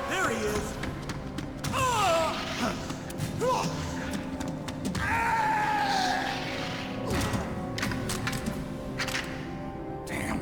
There he is! Damn.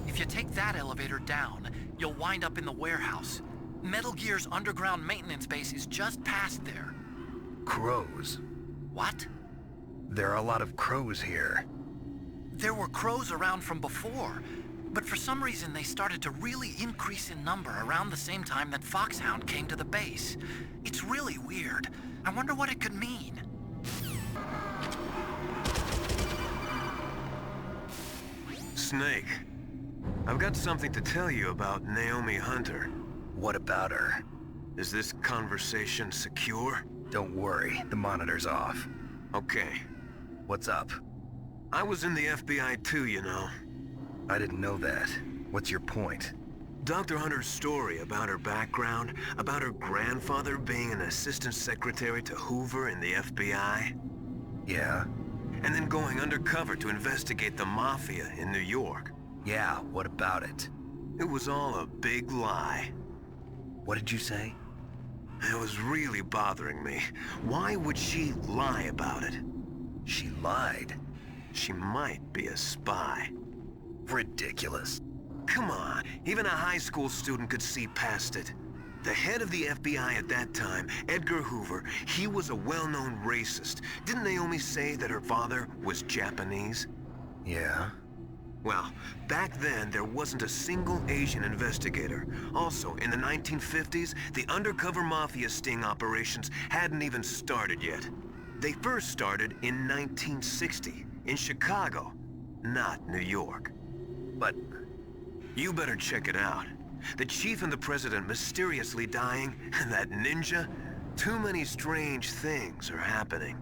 If you take that elevator down, you'll wind up in the warehouse. Metal Gear's underground maintenance base is just past there. Crows. What? There are a lot of crows here. There were crows around from before, but for some reason they started to really increase in number around the same time that Foxhound came to the base. It's really weird. I wonder what it could mean. Snake, I've got something to tell you about Naomi Hunter. What about her? Is this conversation secure? Don't worry, the monitor's off. Okay. What's up? I was in the FBI too, you know. I didn't know that. What's your point? Dr. Hunter's story about her background, about her grandfather being an assistant secretary to Hoover in the FBI. Yeah? And then going undercover to investigate the Mafia in New York. Yeah, what about it? It was all a big lie. What did you say? It was really bothering me. Why would she lie about it? She lied. She might be a spy. Ridiculous. Come on, even a high school student could see past it. The head of the FBI at that time, Edgar Hoover, he was a well-known racist. Didn't Naomi say that her father was Japanese? Yeah? Well, back then, there wasn't a single Asian investigator. Also, in the 1950s, the undercover mafia sting operations hadn't even started yet. They first started in 1960, in Chicago, not New York. But you better check it out. The chief and the president mysteriously dying, and that ninja, too many strange things are happening.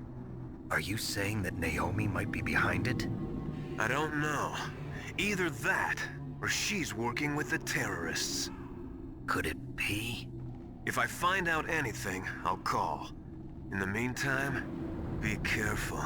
are you saying that Naomi might be behind it? I don't know. Either that, or she's working with the terrorists. Could it be? If I find out anything, I'll call. In the meantime, be careful.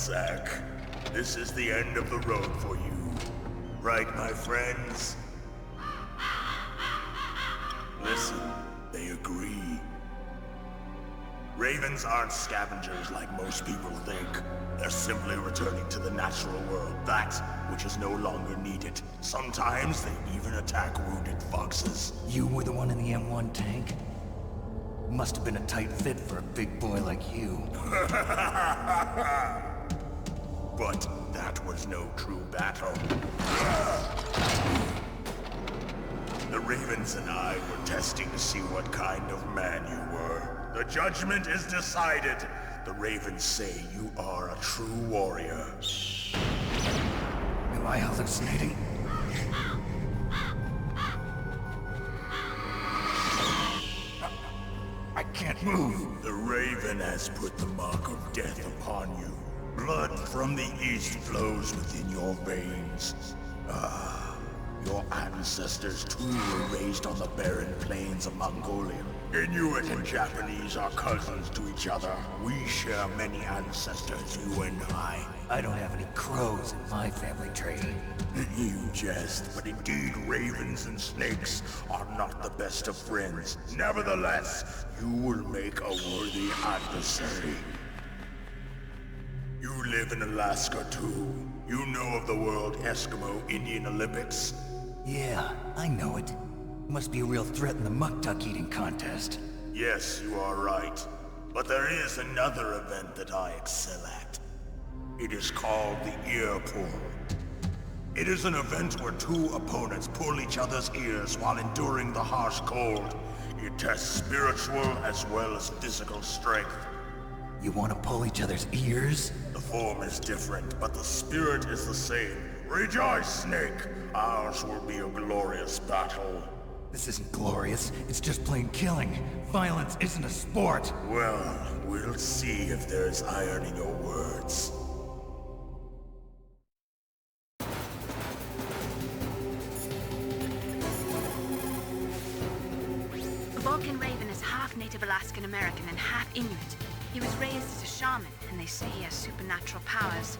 Zack. This is the end of the road for you. Right, my friends? Listen, they agree. Ravens aren't scavengers like most people think. They're simply returning to the natural world, that which is no longer needed. Sometimes they even attack wounded foxes. You were the one in the M1 tank? Must have been a tight fit for a big boy like you. But that was no true battle. The Ravens and I were testing to see what kind of man you were. The judgment is decided. The Ravens say you are a true warrior. Am I hallucinating? I can't move. The Raven has put the mark of death upon you. Blood from the east flows within your veins. Ah, your ancestors too were raised on the barren plains of Mongolia. Inuit and Japanese are cousins to each other. We share many ancestors, you and I. I don't have any crows in my family tree. You jest, but indeed ravens and snakes are not the best of friends. Nevertheless, you will make a worthy adversary. You live in Alaska too. You know of the World Eskimo Indian Olympics? Yeah, I know it. Must be a real threat in the muck duck eating contest. Yes, you are right. But there is another event that I excel at. It is called the ear pull. It is an event where two opponents pull each other's ears while enduring the harsh cold. It tests spiritual as well as physical strength. You want to pull each other's ears? The form is different, but the spirit is the same. Rejoice, Snake! Ours will be a glorious battle. This isn't glorious. It's just plain killing. Violence isn't a sport. Well, we'll see if there's iron in your words. Vulcan Raven is half Native Alaskan American and half Inuit. He was raised as a shaman, and they say he has supernatural powers.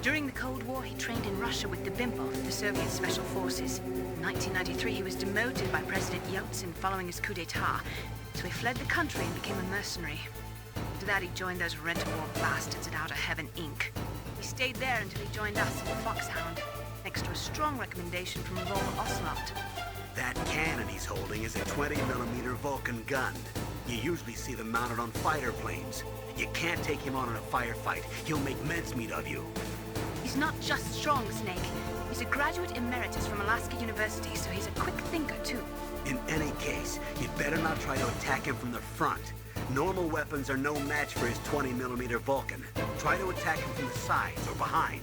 During the Cold War, he trained in Russia with the Bimbov, the Soviet Special Forces. In 1993, he was demoted by President Yeltsin following his coup d'etat, so he fled the country and became a mercenary. After that, he joined those rent-a-war bastards at Outer Heaven, Inc. He stayed there until he joined us in Foxhound, next to a strong recommendation from Lord Ocelot. That cannon he's holding is a 20mm Vulcan gun. You usually see them mounted on fighter planes. You can't take him on in a firefight. He'll make mincemeat of you. He's not just strong, Snake. He's a graduate emeritus from Alaska University, so he's a quick thinker, too. In any case, you'd better not try to attack him from the front. Normal weapons are no match for his 20mm Vulcan. Try to attack him from the sides or behind.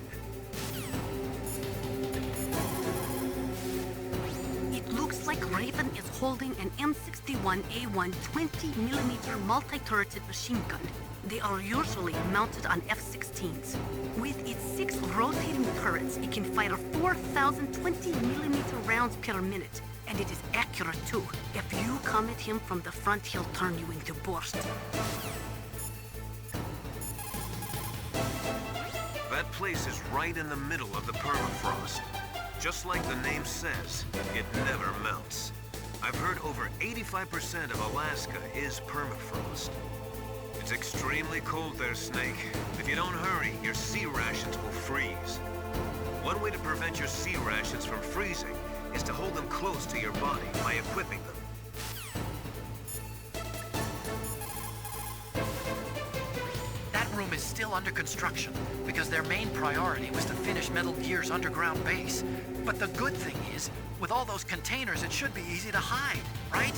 It looks like Raven is holding an M61A1 20mm multi-turreted machine gun. They are usually mounted on F-16s. With its 6 rotating turrets, it can fire 4,000 20mm rounds per minute. And it is accurate too. If you come at him from the front, he'll turn you into borscht. That place is right in the middle of the permafrost. Just like the name says, it never melts. I've heard over 85% of Alaska is permafrost. It's extremely cold there, Snake. If you don't hurry, your sea rations will freeze. One way to prevent your sea rations from freezing is to hold them close to your body by equipping them. That room is still under construction because their main priority was to finish Metal Gear's underground base. But the good thing is, with all those containers, it should be easy to hide, right?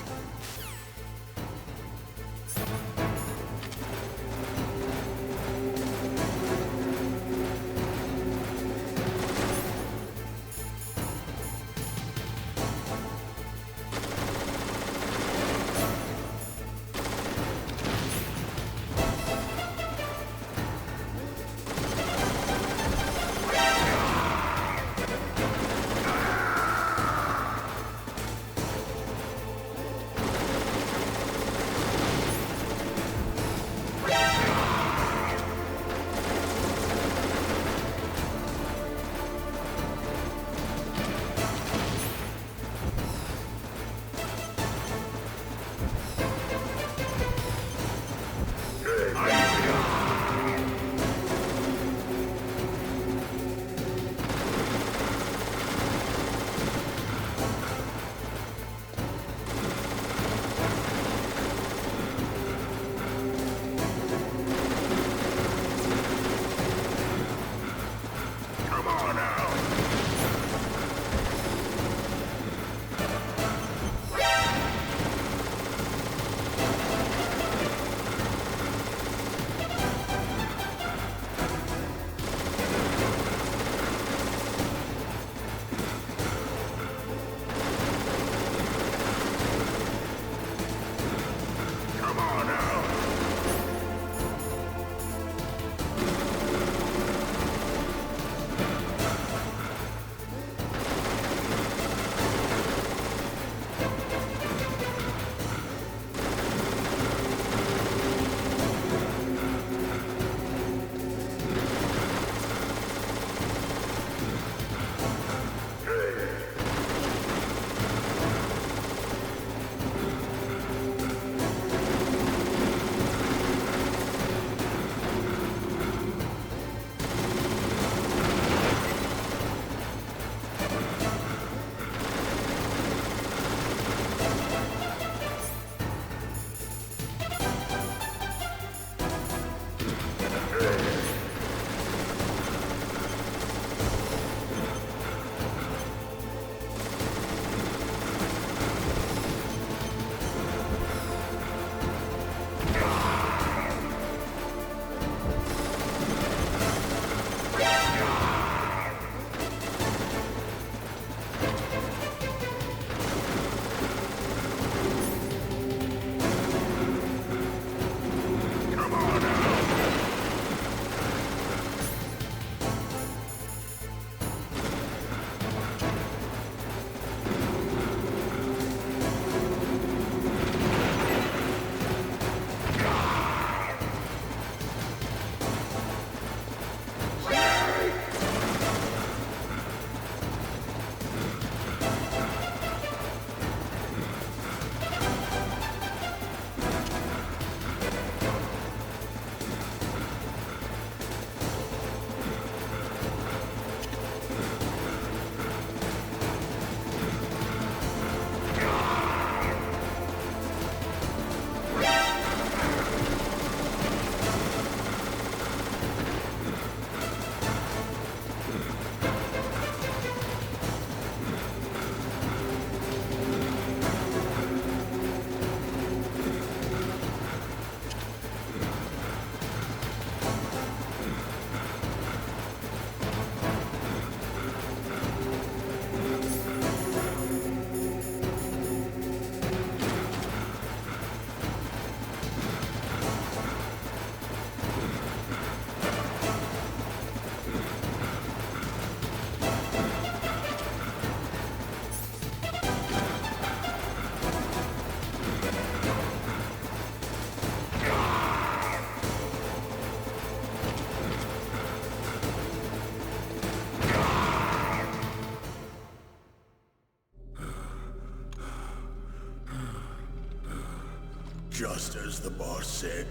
Just as the boss said,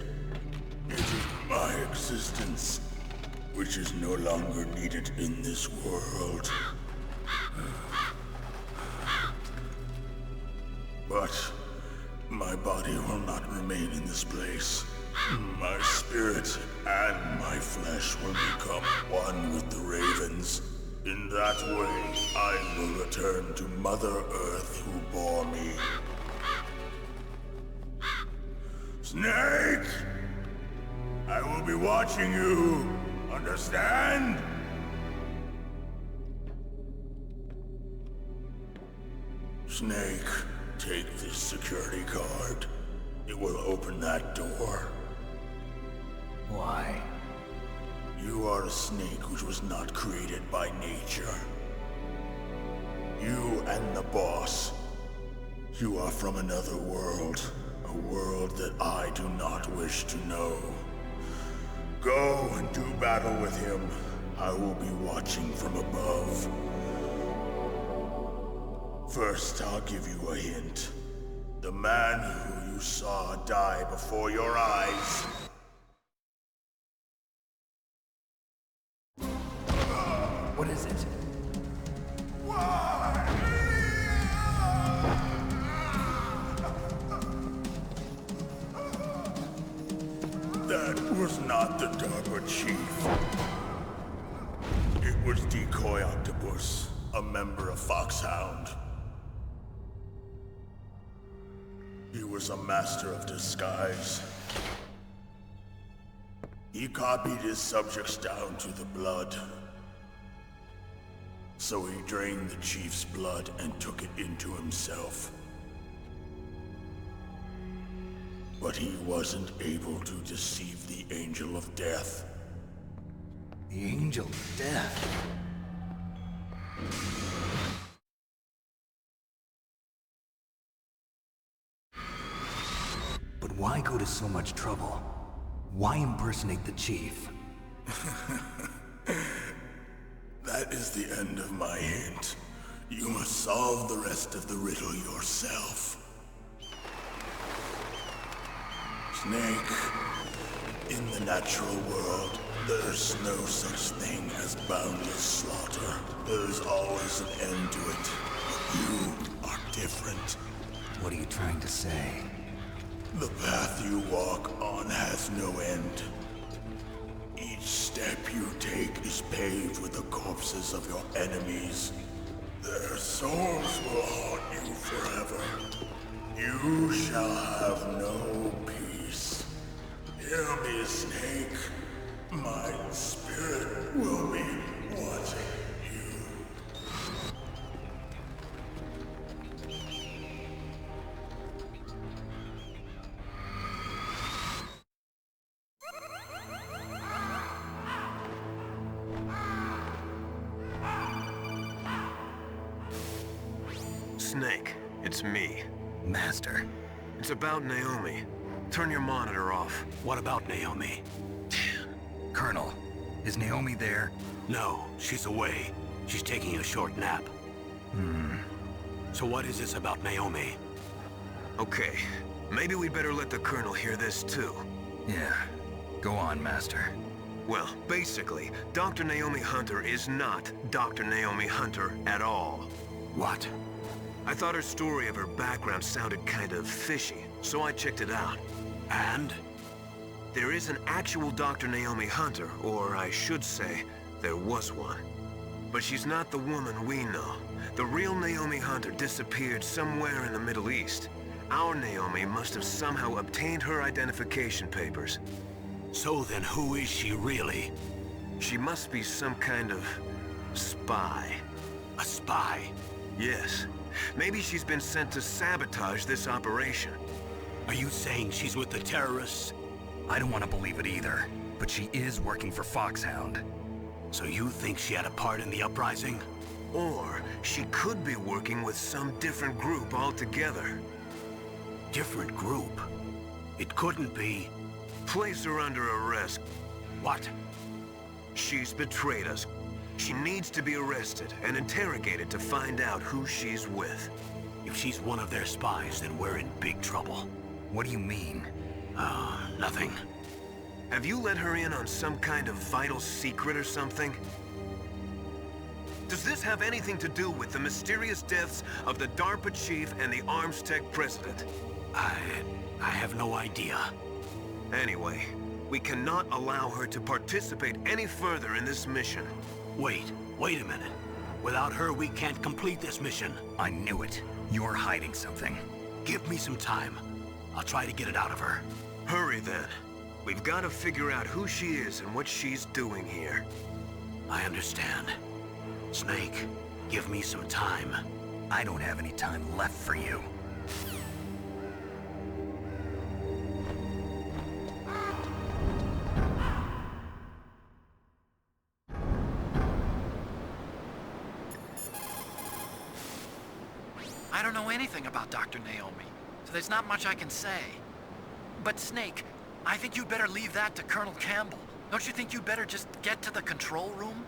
it is my existence which is no longer needed in this world. But my body will not remain in this place. My spirit and my flesh will become one with the ravens. In that way, I will return to Mother Earth who bore me. Snake! I will be watching you. Understand? Snake, take this security card. It will open that door. Why? You are a snake which was not created by nature. You and the boss. You are from another world. A world that I do not wish to know. Go and do battle with him. I will be watching from above. First, I'll give you a hint. The man who you saw die before your eyes. What is it? That was not the DARPA chief. It was Decoy Octopus, a member of Foxhound. He was a master of disguise. He copied his subjects down to the blood. So he drained the chief's blood and took it into himself. But he wasn't able to deceive the Angel of Death. The Angel of Death? But why go to so much trouble? Why impersonate the chief? That is the end of my hint. You must solve the rest of the riddle yourself. Snake, in the natural world, there's no such thing as boundless slaughter. There's always an end to it. But you are different. What are you trying to say? The path you walk on has no end. Each step you take is paved with the corpses of your enemies. Their souls will haunt you forever. You shall have no peace. Hear me, Snake. My spirit will be watching you. Snake, it's me. Master. It's about Naomi. Turn your monitor off. What about Naomi? Colonel, is Naomi there? No, she's away. She's taking a short nap. So what is this about Naomi? Okay, maybe we'd better let the Colonel hear this too. Yeah. Go on, Master. Well, basically, Dr. Naomi Hunter is not Dr. Naomi Hunter at all. What? I thought her story of her background sounded kind of fishy, so I checked it out. And? There is an actual Dr. Naomi Hunter, or I should say, there was one. But she's not the woman we know. The real Naomi Hunter disappeared somewhere in the Middle East. Our Naomi must have somehow obtained her identification papers. So then who is she really? She must be some kind of spy. A spy? Yes. Maybe she's been sent to sabotage this operation. Are you saying she's with the terrorists? I don't want to believe it either, but she is working for Foxhound. So you think she had a part in the uprising? Or she could be working with some different group altogether. Different group? It couldn't be... Place her under arrest. What? She's betrayed us. She needs to be arrested and interrogated to find out who she's with. If she's one of their spies, then we're in big trouble. What do you mean? Nothing. Have you let her in on some kind of vital secret or something? Does this have anything to do with the mysterious deaths of the DARPA chief and the Armstech president? I have no idea. Anyway, we cannot allow her to participate any further in this mission. Wait a minute. Without her, we can't complete this mission. I knew it. You're hiding something. Give me some time. I'll try to get it out of her. Hurry then. We've got to figure out who she is and what she's doing here. I understand. Snake, give me some time. I don't have any time left for you. I don't know anything about Dr. Naomi, so there's not much I can say. But Snake, I think you'd better leave that to Colonel Campbell. Don't you think you'd better just get to the control room?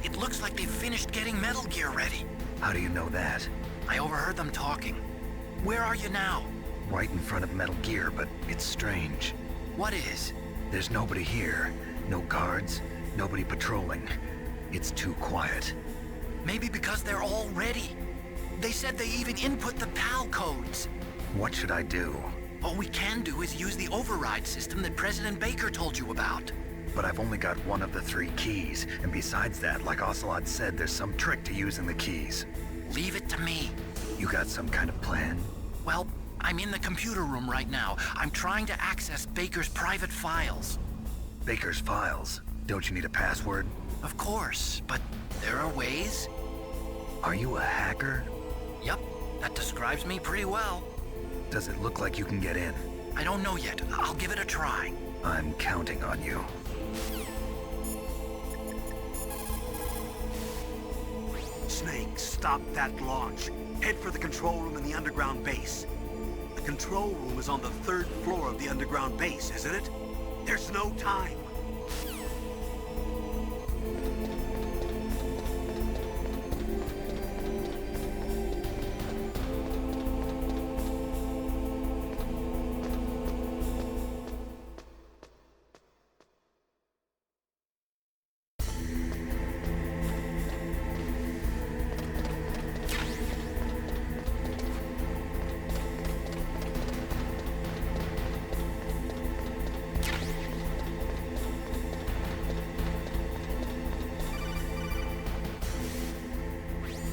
It looks like they've finished getting Metal Gear ready. How do you know that? I overheard them talking. Where are you now? Right in front of Metal Gear, but it's strange. What is? There's nobody here. No guards, nobody patrolling. It's too quiet. Maybe because they're all ready. They said they even input the PAL codes. What should I do? All we can do is use the override system that President Baker told you about. But I've only got one of the 3 keys, and besides that, like Ocelot said, there's some trick to using the keys. Leave it to me. You got some kind of plan? Well, I'm in the computer room right now. I'm trying to access Baker's private files. Baker's files? Don't you need a password? Of course, but there are ways. Are you a hacker? Yep, that describes me pretty well. Does it look like you can get in? I don't know yet. I'll give it a try. I'm counting on you. Snake, stop that launch. Head for the control room in the underground base. The control room is on the 3rd floor of the underground base, isn't it? There's no time.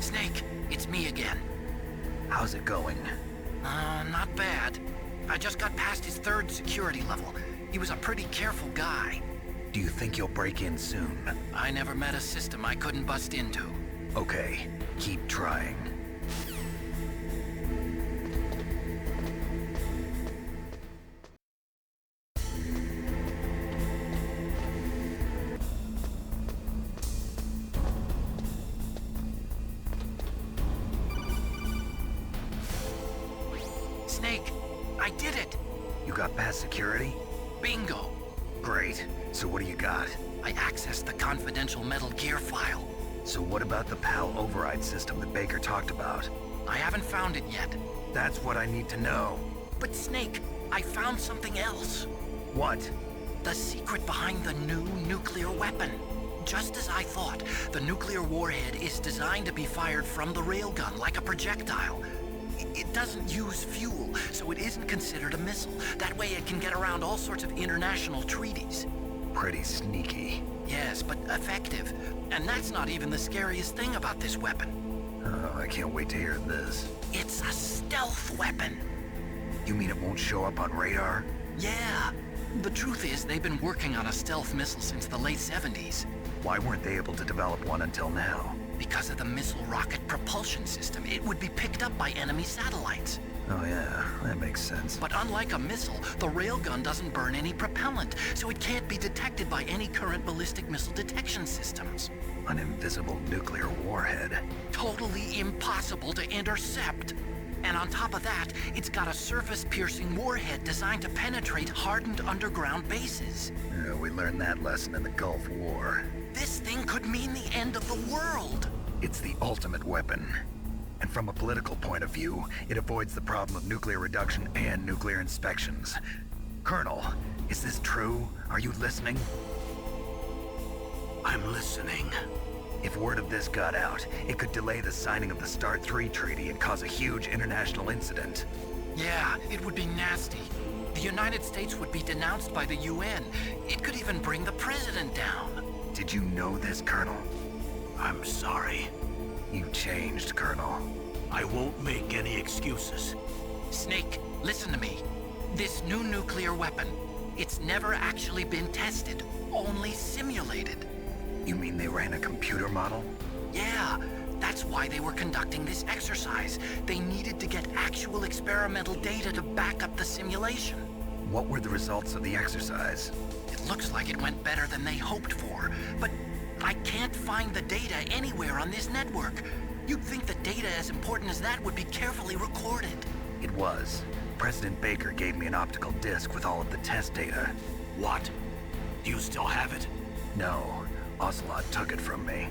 Snake, it's me again. How's it going? Not bad. I just got past his 3rd security level. He was a pretty careful guy. Do you think you'll break in soon? I never met a system I couldn't bust into. Okay, keep trying. Snake, I did it! You got past security? Bingo! Great. So what do you got? I accessed the confidential Metal Gear file. So what about the PAL override system that Baker talked about? I haven't found it yet. That's what I need to know. But Snake, I found something else. What? The secret behind the new nuclear weapon. Just as I thought, the nuclear warhead is designed to be fired from the railgun like a projectile. It doesn't use fuel, so it isn't considered a missile. That way it can get around all sorts of international treaties. Pretty sneaky. Yes, but effective. And that's not even the scariest thing about this weapon. Oh, I can't wait to hear this. It's a stealth weapon. You mean it won't show up on radar? Yeah. The truth is, they've been working on a stealth missile since the late 70s. Why weren't they able to develop one until now? Because of the missile rocket propulsion system, it would be picked up by enemy satellites. Oh yeah, that makes sense. But unlike a missile, the railgun doesn't burn any propellant, so it can't be detected by any current ballistic missile detection systems. An invisible nuclear warhead. Totally impossible to intercept. And on top of that, it's got a surface-piercing warhead designed to penetrate hardened underground bases. Yeah, we learned that lesson in the Gulf War. This thing could mean the end of the world. It's the ultimate weapon. And from a political point of view, it avoids the problem of nuclear reduction and nuclear inspections. Colonel, is this true? Are you listening? I'm listening. If word of this got out, it could delay the signing of the START 3 treaty and cause a huge international incident. Yeah, it would be nasty. The United States would be denounced by the UN. It could even bring the president down. Did you know this, Colonel? I'm sorry. You changed, Colonel. I won't make any excuses. Snake, listen to me. This new nuclear weapon, it's never actually been tested, only simulated. You mean they ran a computer model? Yeah, that's why they were conducting this exercise. They needed to get actual experimental data to back up the simulation. What were the results of the exercise? It looks like it went better than they hoped for, but I can't find the data anywhere on this network. You'd think the data as important as that would be carefully recorded. It was. President Baker gave me an optical disc with all of the test data. What? Do you still have it? No. Ocelot took it from me.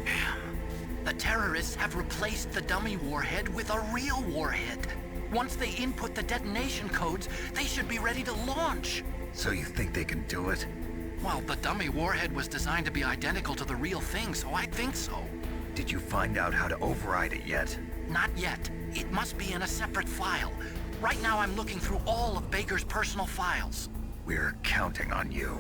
Damn. The terrorists have replaced the dummy warhead with a real warhead. Once they input the detonation codes, they should be ready to launch. So you think they can do it? Well, the dummy warhead was designed to be identical to the real thing, so I think so. Did you find out how to override it yet? Not yet. It must be in a separate file. Right now I'm looking through all of Baker's personal files. We're counting on you.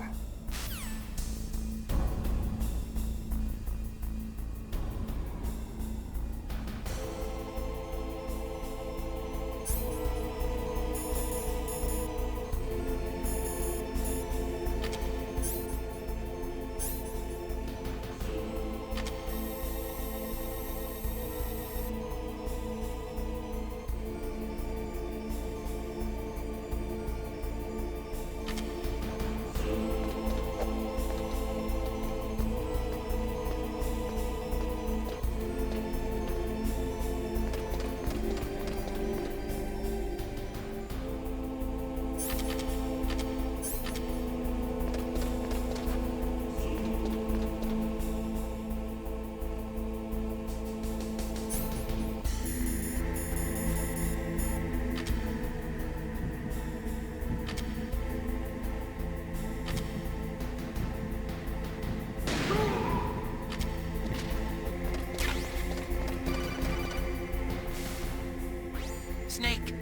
Snake!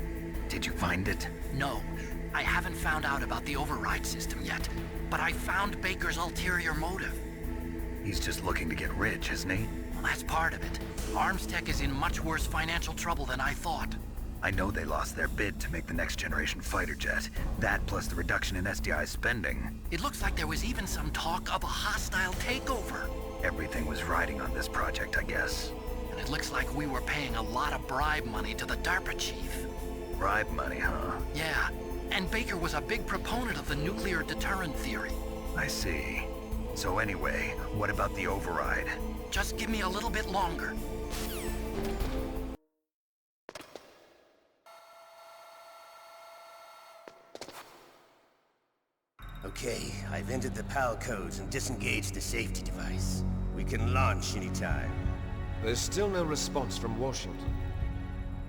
Did you find it? No. I haven't found out about the override system yet. But I found Baker's ulterior motive. He's just looking to get rich, isn't he? Well, that's part of it. Armstech is in much worse financial trouble than I thought. I know they lost their bid to make the next generation fighter jet. That plus the reduction in SDI spending. It looks like there was even some talk of a hostile takeover. Everything was riding on this project, I guess. And it looks like we were paying a lot of bribe money to the DARPA chief. Bribe money, huh? Yeah, and Baker was a big proponent of the nuclear deterrent theory. I see. So anyway, what about the override? Just give me a little bit longer. Okay, I've entered the PAL codes and disengaged the safety device. We can launch anytime. There's still no response from Washington.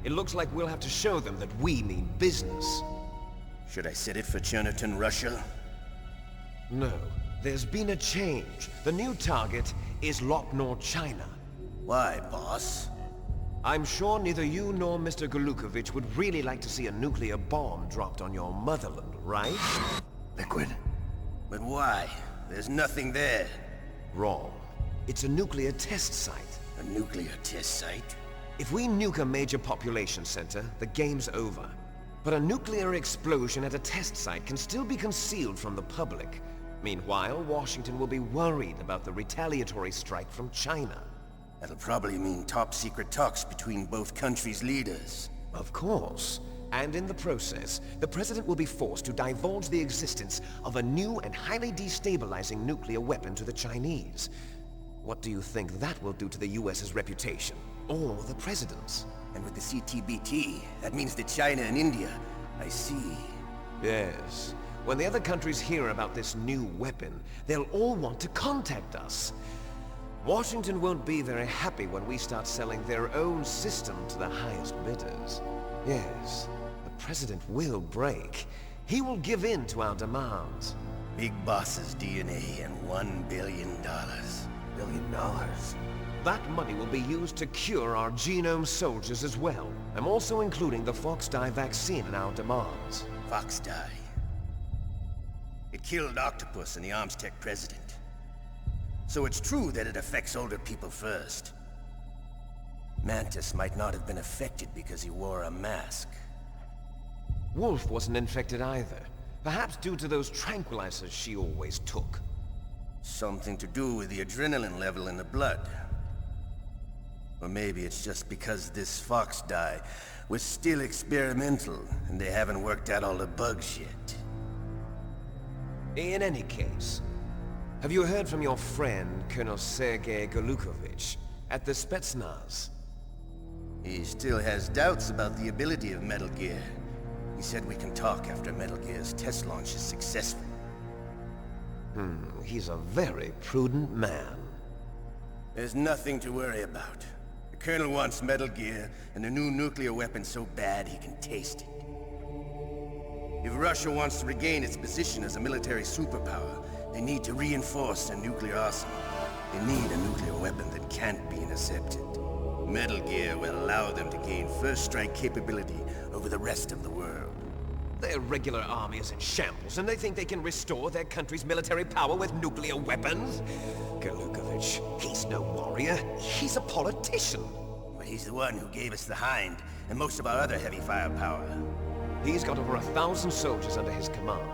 It looks like we'll have to show them that we mean business. Should I set it for Cherniton, Russia? No. There's been a change. The new target is Lopnor, China. Why, boss? I'm sure neither you nor Mr. Golukovich would really like to see a nuclear bomb dropped on your motherland, right? Liquid. But why? There's nothing there. Wrong. It's a nuclear test site. A nuclear test site? If we nuke a major population center, the game's over. But a nuclear explosion at a test site can still be concealed from the public. Meanwhile, Washington will be worried about the retaliatory strike from China. That'll probably mean top-secret talks between both countries' leaders. Of course. And in the process, the President will be forced to divulge the existence of a new and highly destabilizing nuclear weapon to the Chinese. What do you think that will do to the US's reputation? Or the President's? And with the CTBT, that means that China and India... I see. Yes. When the other countries hear about this new weapon, they'll all want to contact us. Washington won't be very happy when we start selling their own system to the highest bidders. Yes, the President will break. He will give in to our demands. Big Boss's DNA and $1 billion. $1 billion? That money will be used to cure our genome soldiers as well. I'm also including the Foxdie vaccine in our demands. Foxdie? It killed Octopus and the Armstech president. So it's true that it affects older people first. Mantis might not have been affected because he wore a mask. Wolf wasn't infected either. Perhaps due to those tranquilizers she always took. Something to do with the adrenaline level in the blood. Or maybe it's just because this Foxdie was still experimental and they haven't worked out all the bugs yet. In any case, have you heard from your friend, Colonel Sergei Golukovich, at the Spetsnaz? He still has doubts about the ability of Metal Gear. He said we can talk after Metal Gear's test launch is successful. He's a very prudent man. There's nothing to worry about. The Colonel wants Metal Gear and a new nuclear weapon so bad he can taste it. If Russia wants to regain its position as a military superpower, they need to reinforce their nuclear arsenal. They need a nuclear weapon that can't be intercepted. Metal Gear will allow them to gain first strike capability over the rest of the world. Their regular army is in shambles, and they think they can restore their country's military power with nuclear weapons? Golukovich, he's no warrior. He's a politician. But he's the one who gave us the Hind and most of our other heavy firepower. He's got over 1,000 soldiers under his command.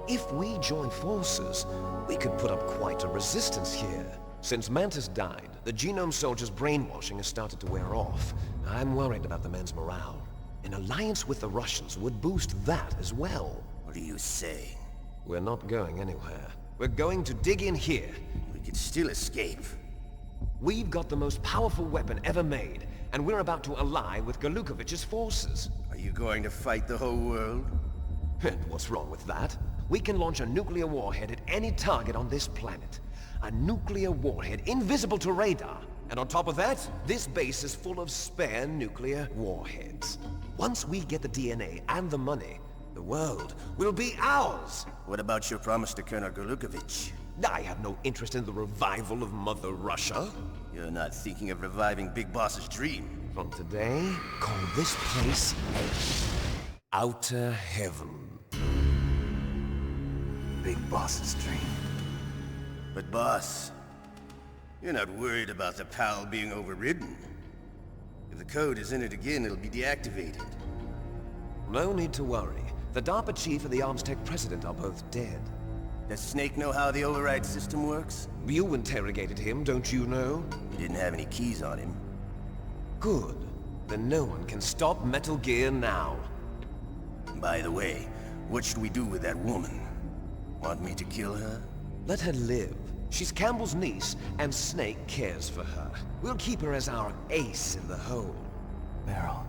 If we join forces, we could put up quite a resistance here. Since Mantis died, the Genome Soldiers' brainwashing has started to wear off. I'm worried about the men's morale. An alliance with the Russians would boost that as well. What do you say? We're not going anywhere. We're going to dig in here. We could still escape. We've got the most powerful weapon ever made, and we're about to ally with Golukovich's forces. Are you going to fight the whole world? And what's wrong with that? We can launch a nuclear warhead at any target on this planet. A nuclear warhead invisible to radar. And on top of that, this base is full of spare nuclear warheads. Once we get the DNA and the money, the world will be ours! What about your promise to Colonel Golukovich? I have no interest in the revival of Mother Russia. You're not thinking of reviving Big Boss's dream. From today, call this place Outer Heaven. Big Boss's dream. But boss, you're not worried about the PAL being overridden. If the code is in it again, it'll be deactivated. No need to worry. The DARPA chief and the Armstech president are both dead. Does Snake know how the override system works? You interrogated him, don't you know? He didn't have any keys on him. Good. Then no one can stop Metal Gear now. By the way, what should we do with that woman? Want me to kill her? Let her live. She's Campbell's niece, and Snake cares for her. We'll keep her as our ace in the hole. Meryl,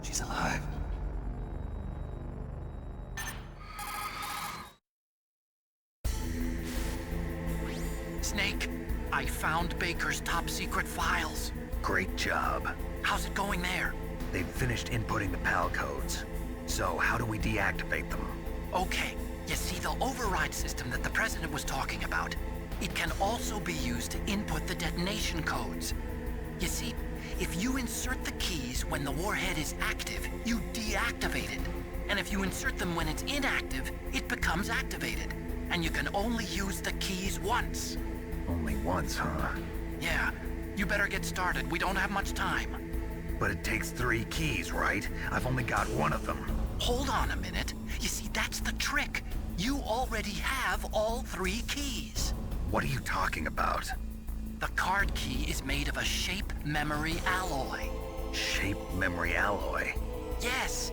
she's alive. Snake, I found Baker's top secret files. Great job. How's it going there? They've finished inputting the PAL codes. So how do we deactivate them? Okay, you see the override system that the President was talking about? It can also be used to input the detonation codes. You see, if you insert the keys when the warhead is active, you deactivate it. And if you insert them when it's inactive, it becomes activated. And you can only use the keys once. Only once, huh? Yeah, you better get started. We don't have much time. But it takes 3 keys, right? I've only got 1 of them. Hold on a minute. You see, that's the trick. You already have all 3 keys. What are you talking about? The card key is made of a shape memory alloy. Shape memory alloy? Yes.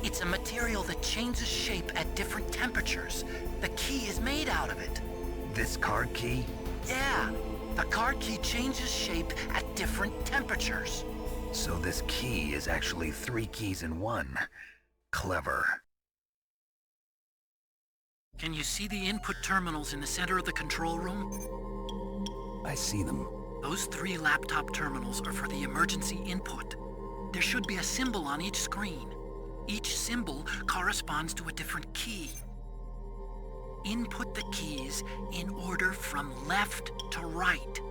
It's a material that changes shape at different temperatures. The key is made out of it. This card key? Yeah. The card key changes shape at different temperatures. So this key is actually 3 keys in 1. Clever. Can you see the input terminals in the center of the control room? I see them. Those 3 laptop terminals are for the emergency input. There should be a symbol on each screen. Each symbol corresponds to a different key. Input the keys in order from left to right.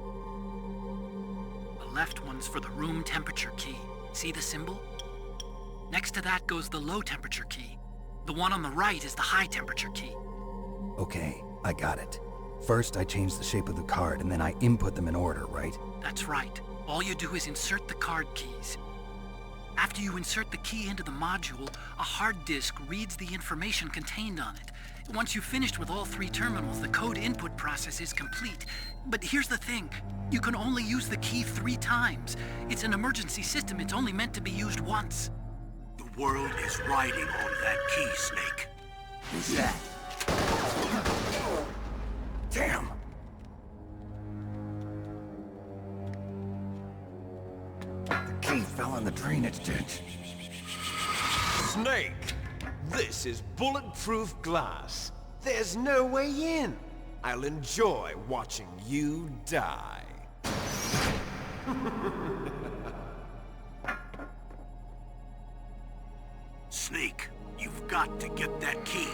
The left one's for the room temperature key. See the symbol? Next to that goes the low temperature key. The one on the right is the high temperature key. Okay, I got it. First, I change the shape of the card, and then I input them in order, right? That's right. All you do is insert the card keys. After you insert the key into the module, a hard disk reads the information contained on it. Once you've finished with all 3 terminals, the code input process is complete. But here's the thing. You can only use the key 3 times. It's an emergency system. It's only meant to be used once. The world is riding on that key, Snake. Who's that? Damn! The key fell in the drainage ditch. Snake! This is bulletproof glass. There's no way in. I'll enjoy watching you die. Snake, you've got to get that key.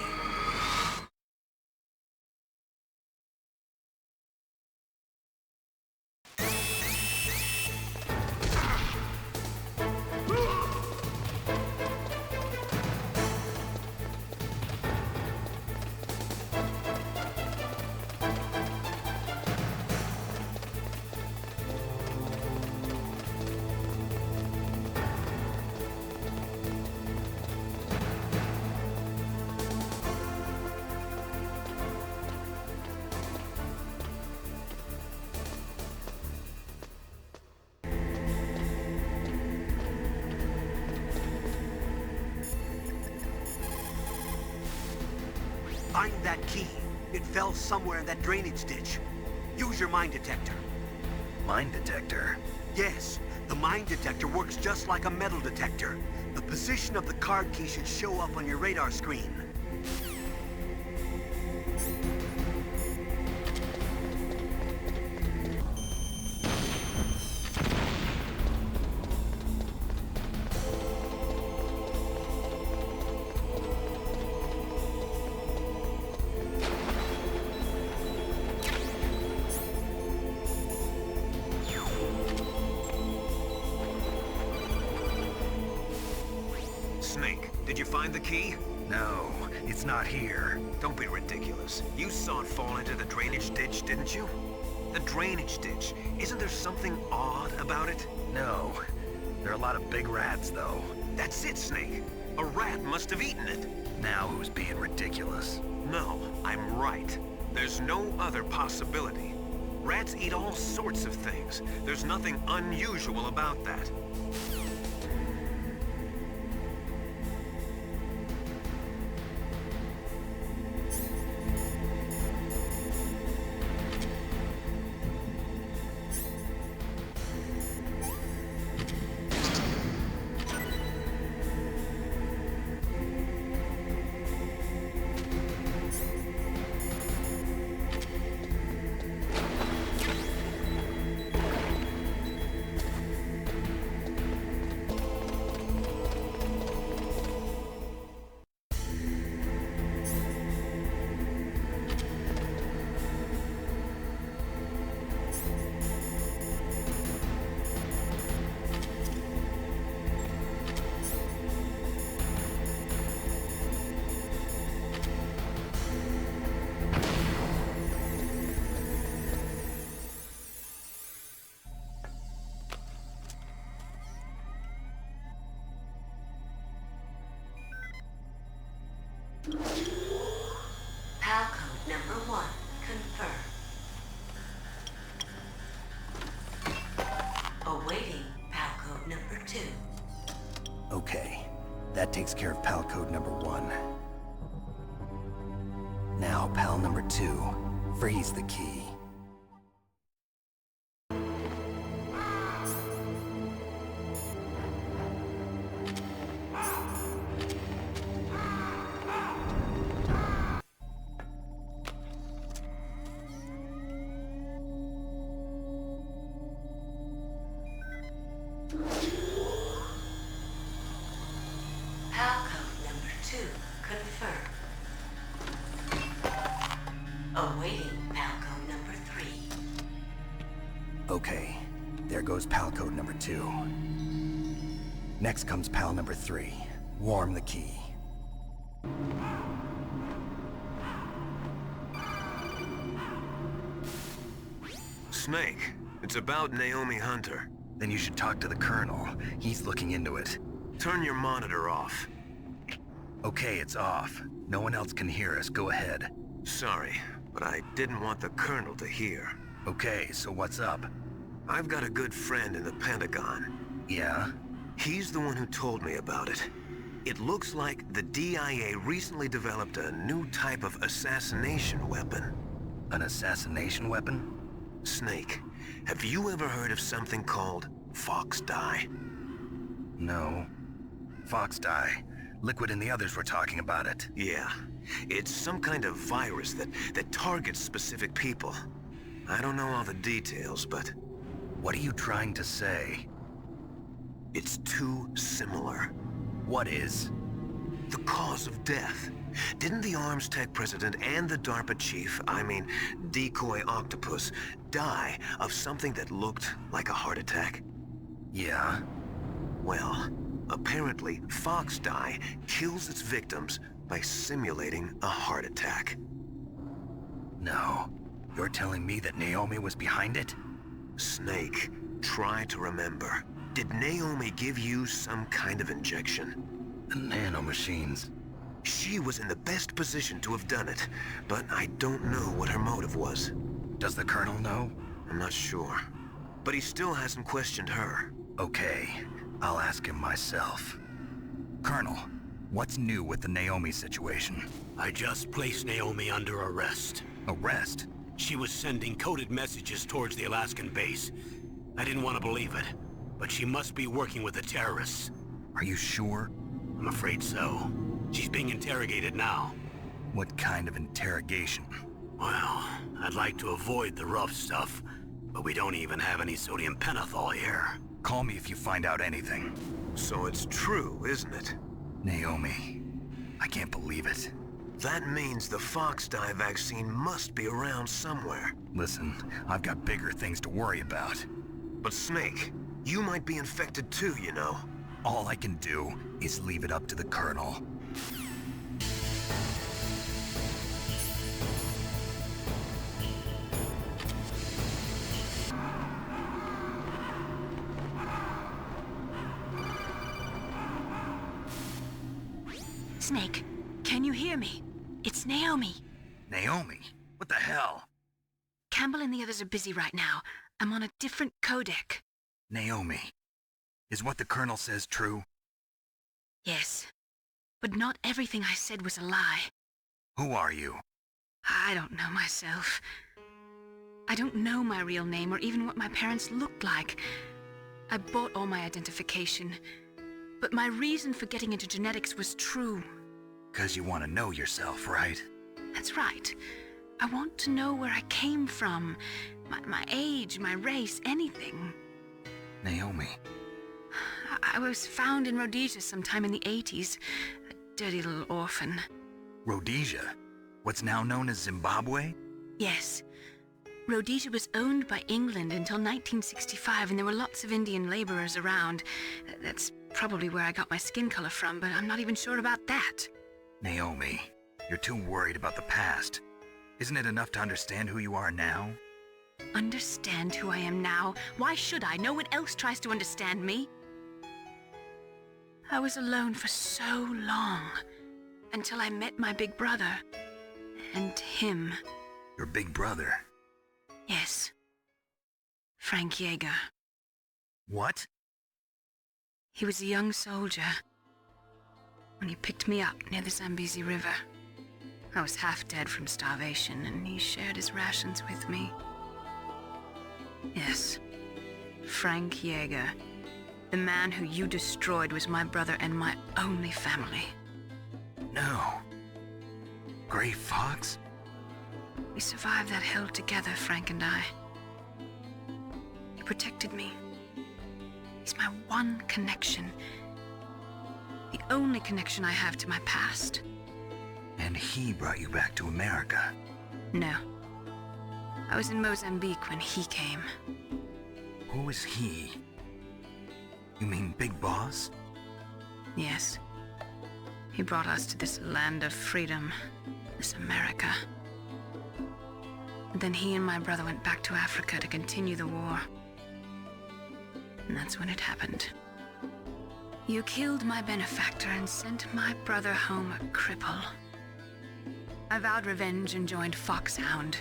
Find that key. It fell somewhere in that drainage ditch. Use your mine detector. Mine detector? Yes, the mine detector works just like a metal detector. The position of the card key should show up on your radar screen. Snake, did you find the key? No, it's not here. Don't be ridiculous. You saw it fall into the drainage ditch, didn't you? The drainage ditch. Isn't there something odd about it? No. There are a lot of big rats, though. That's it, Snake. A rat must have eaten it. Now who's being ridiculous? No, I'm right. There's no other possibility. Rats eat all sorts of things. There's nothing unusual about that. PAL code number 1 confirmed. Awaiting PAL code number 2. Okay, that takes care of PAL code number 1. Now, PAL number 2, freeze the key. PAL code number 2 confirmed. Awaiting PAL code number 3. Okay, there goes PAL code number 2. Next comes PAL number 3. Warm the key. Snake, it's about Naomi Hunter. Then you should talk to the Colonel. He's looking into it. Turn your monitor off. Okay, it's off. No one else can hear us. Go ahead. Sorry, but I didn't want the Colonel to hear. Okay, so what's up? I've got a good friend in the Pentagon. Yeah? He's the one who told me about it. It looks like the DIA recently developed a new type of assassination weapon. An assassination weapon? Snake, have you ever heard of something called Fox Dye? No. Fox Dye. Liquid and the others were talking about it. Yeah. It's some kind of virus that targets specific people. I don't know all the details, but... What are you trying to say? It's too similar. What is? The cause of death. Didn't the Arms Tech president and the DARPA chief, Decoy Octopus, die of something that looked like a heart attack? Yeah? Well, apparently Fox Dye kills its victims by simulating a heart attack. No. You're telling me that Naomi was behind it? Snake, try to remember. Did Naomi give you some kind of injection? The nanomachines. She was in the best position to have done it, but I don't know what her motive was. Does the Colonel know? I'm not sure. But he still hasn't questioned her. Okay, I'll ask him myself. Colonel, what's new with the Naomi situation? I just placed Naomi under arrest. Arrest? She was sending coded messages towards the Alaskan base. I didn't want to believe it, but she must be working with the terrorists. Are you sure? I'm afraid so. She's being interrogated now. What kind of interrogation? Well, I'd like to avoid the rough stuff, but we don't even have any sodium pentothal here. Call me if you find out anything. So it's true, isn't it? Naomi, I can't believe it. That means the Fox Dye vaccine must be around somewhere. Listen, I've got bigger things to worry about. But Snake, you might be infected too, you know. All I can do is leave it up to the Colonel. Snake, can you hear me? It's Naomi. Naomi? What the hell? Campbell and the others are busy right now. I'm on a different codec. Naomi, is what the Colonel says true? Yes, but not everything I said was a lie. Who are you? I don't know myself. I don't know my real name or even what my parents looked like. I bought all my identification, but my reason for getting into genetics was true. 'Cause you want to know yourself, right? That's right. I want to know where I came from, my age, my race, anything. Naomi. I was found in Rhodesia sometime in the 80s. A dirty little orphan. Rhodesia? What's now known as Zimbabwe? Yes. Rhodesia was owned by England until 1965, and there were lots of Indian laborers around. That's probably where I got my skin color from, but I'm not even sure about that. Naomi, you're too worried about the past. Isn't it enough to understand who you are now? Understand who I am now? Why should I? No one else tries to understand me. I was alone for so long. Until I met my big brother. And him. Your big brother? Yes. Frank Yeager. What? He was a young soldier when he picked me up near the Zambezi River. I was half dead from starvation, and he shared his rations with me. Yes, Frank Yeager. The man who you destroyed was my brother and my only family. No. Gray Fox? We survived that hell together, Frank and I. He protected me. He's my one connection. The only connection I have to my past. And he brought you back to America? No. I was in Mozambique when he came. Who is he? You mean Big Boss? Yes. He brought us to this land of freedom, this America. And then he and my brother went back to Africa to continue the war. And that's when it happened. You killed my benefactor and sent my brother home a cripple. I vowed revenge and joined Foxhound.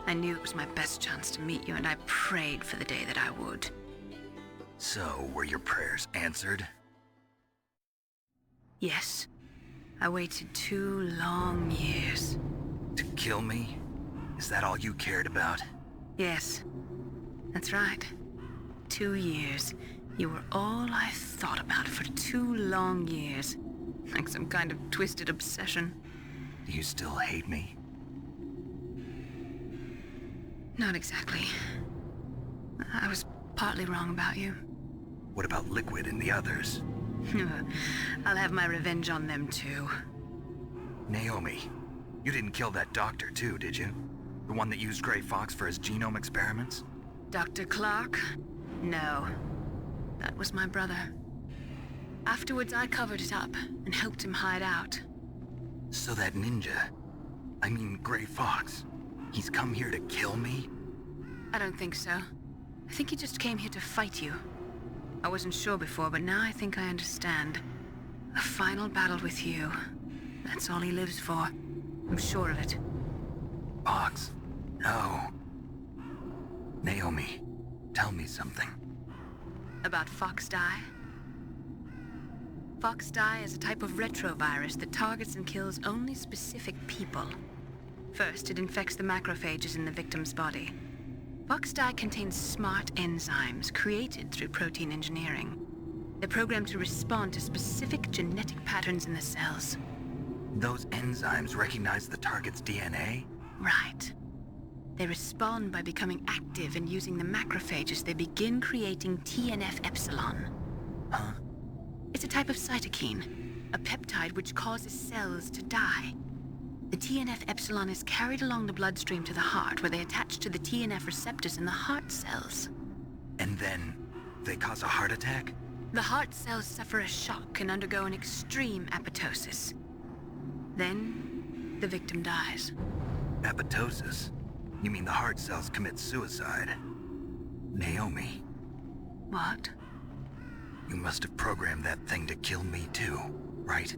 I knew it was my best chance to meet you, and I prayed for the day that I would. So, were your prayers answered? Yes. I waited 2 long years. To kill me? Is that all you cared about? Yes. That's right. 2 years. You were all I thought about for 2 long years. Like some kind of twisted obsession. Do you still hate me? Not exactly. I was partly wrong about you. What about Liquid and the others? I'll have my revenge on them too. Naomi, you didn't kill that doctor too, did you? The one that used Gray Fox for his genome experiments? Dr. Clark? No. That was my brother. Afterwards, I covered it up and helped him hide out. So that ninja, I mean Gray Fox, he's come here to kill me? I don't think so. I think he just came here to fight you. I wasn't sure before, but now I think I understand. A final battle with you. That's all he lives for. I'm sure of it. Fox, no. Naomi, tell me something. About Fox Die? Fox Die is a type of retrovirus that targets and kills only specific people. First, it infects the macrophages in the victim's body. Fox Die contains smart enzymes created through protein engineering. They're programmed to respond to specific genetic patterns in the cells. Those enzymes recognize the target's DNA? Right. They respond by becoming active and using the macrophages. They begin creating TNF-epsilon. Huh? It's a type of cytokine, a peptide which causes cells to die. The TNF-epsilon is carried along the bloodstream to the heart, where they attach to the TNF receptors in the heart cells. And then they cause a heart attack? The heart cells suffer a shock and undergo an extreme apoptosis. Then, the victim dies. Apoptosis? You mean the heart cells commit suicide? Naomi. What? You must have programmed that thing to kill me too, right?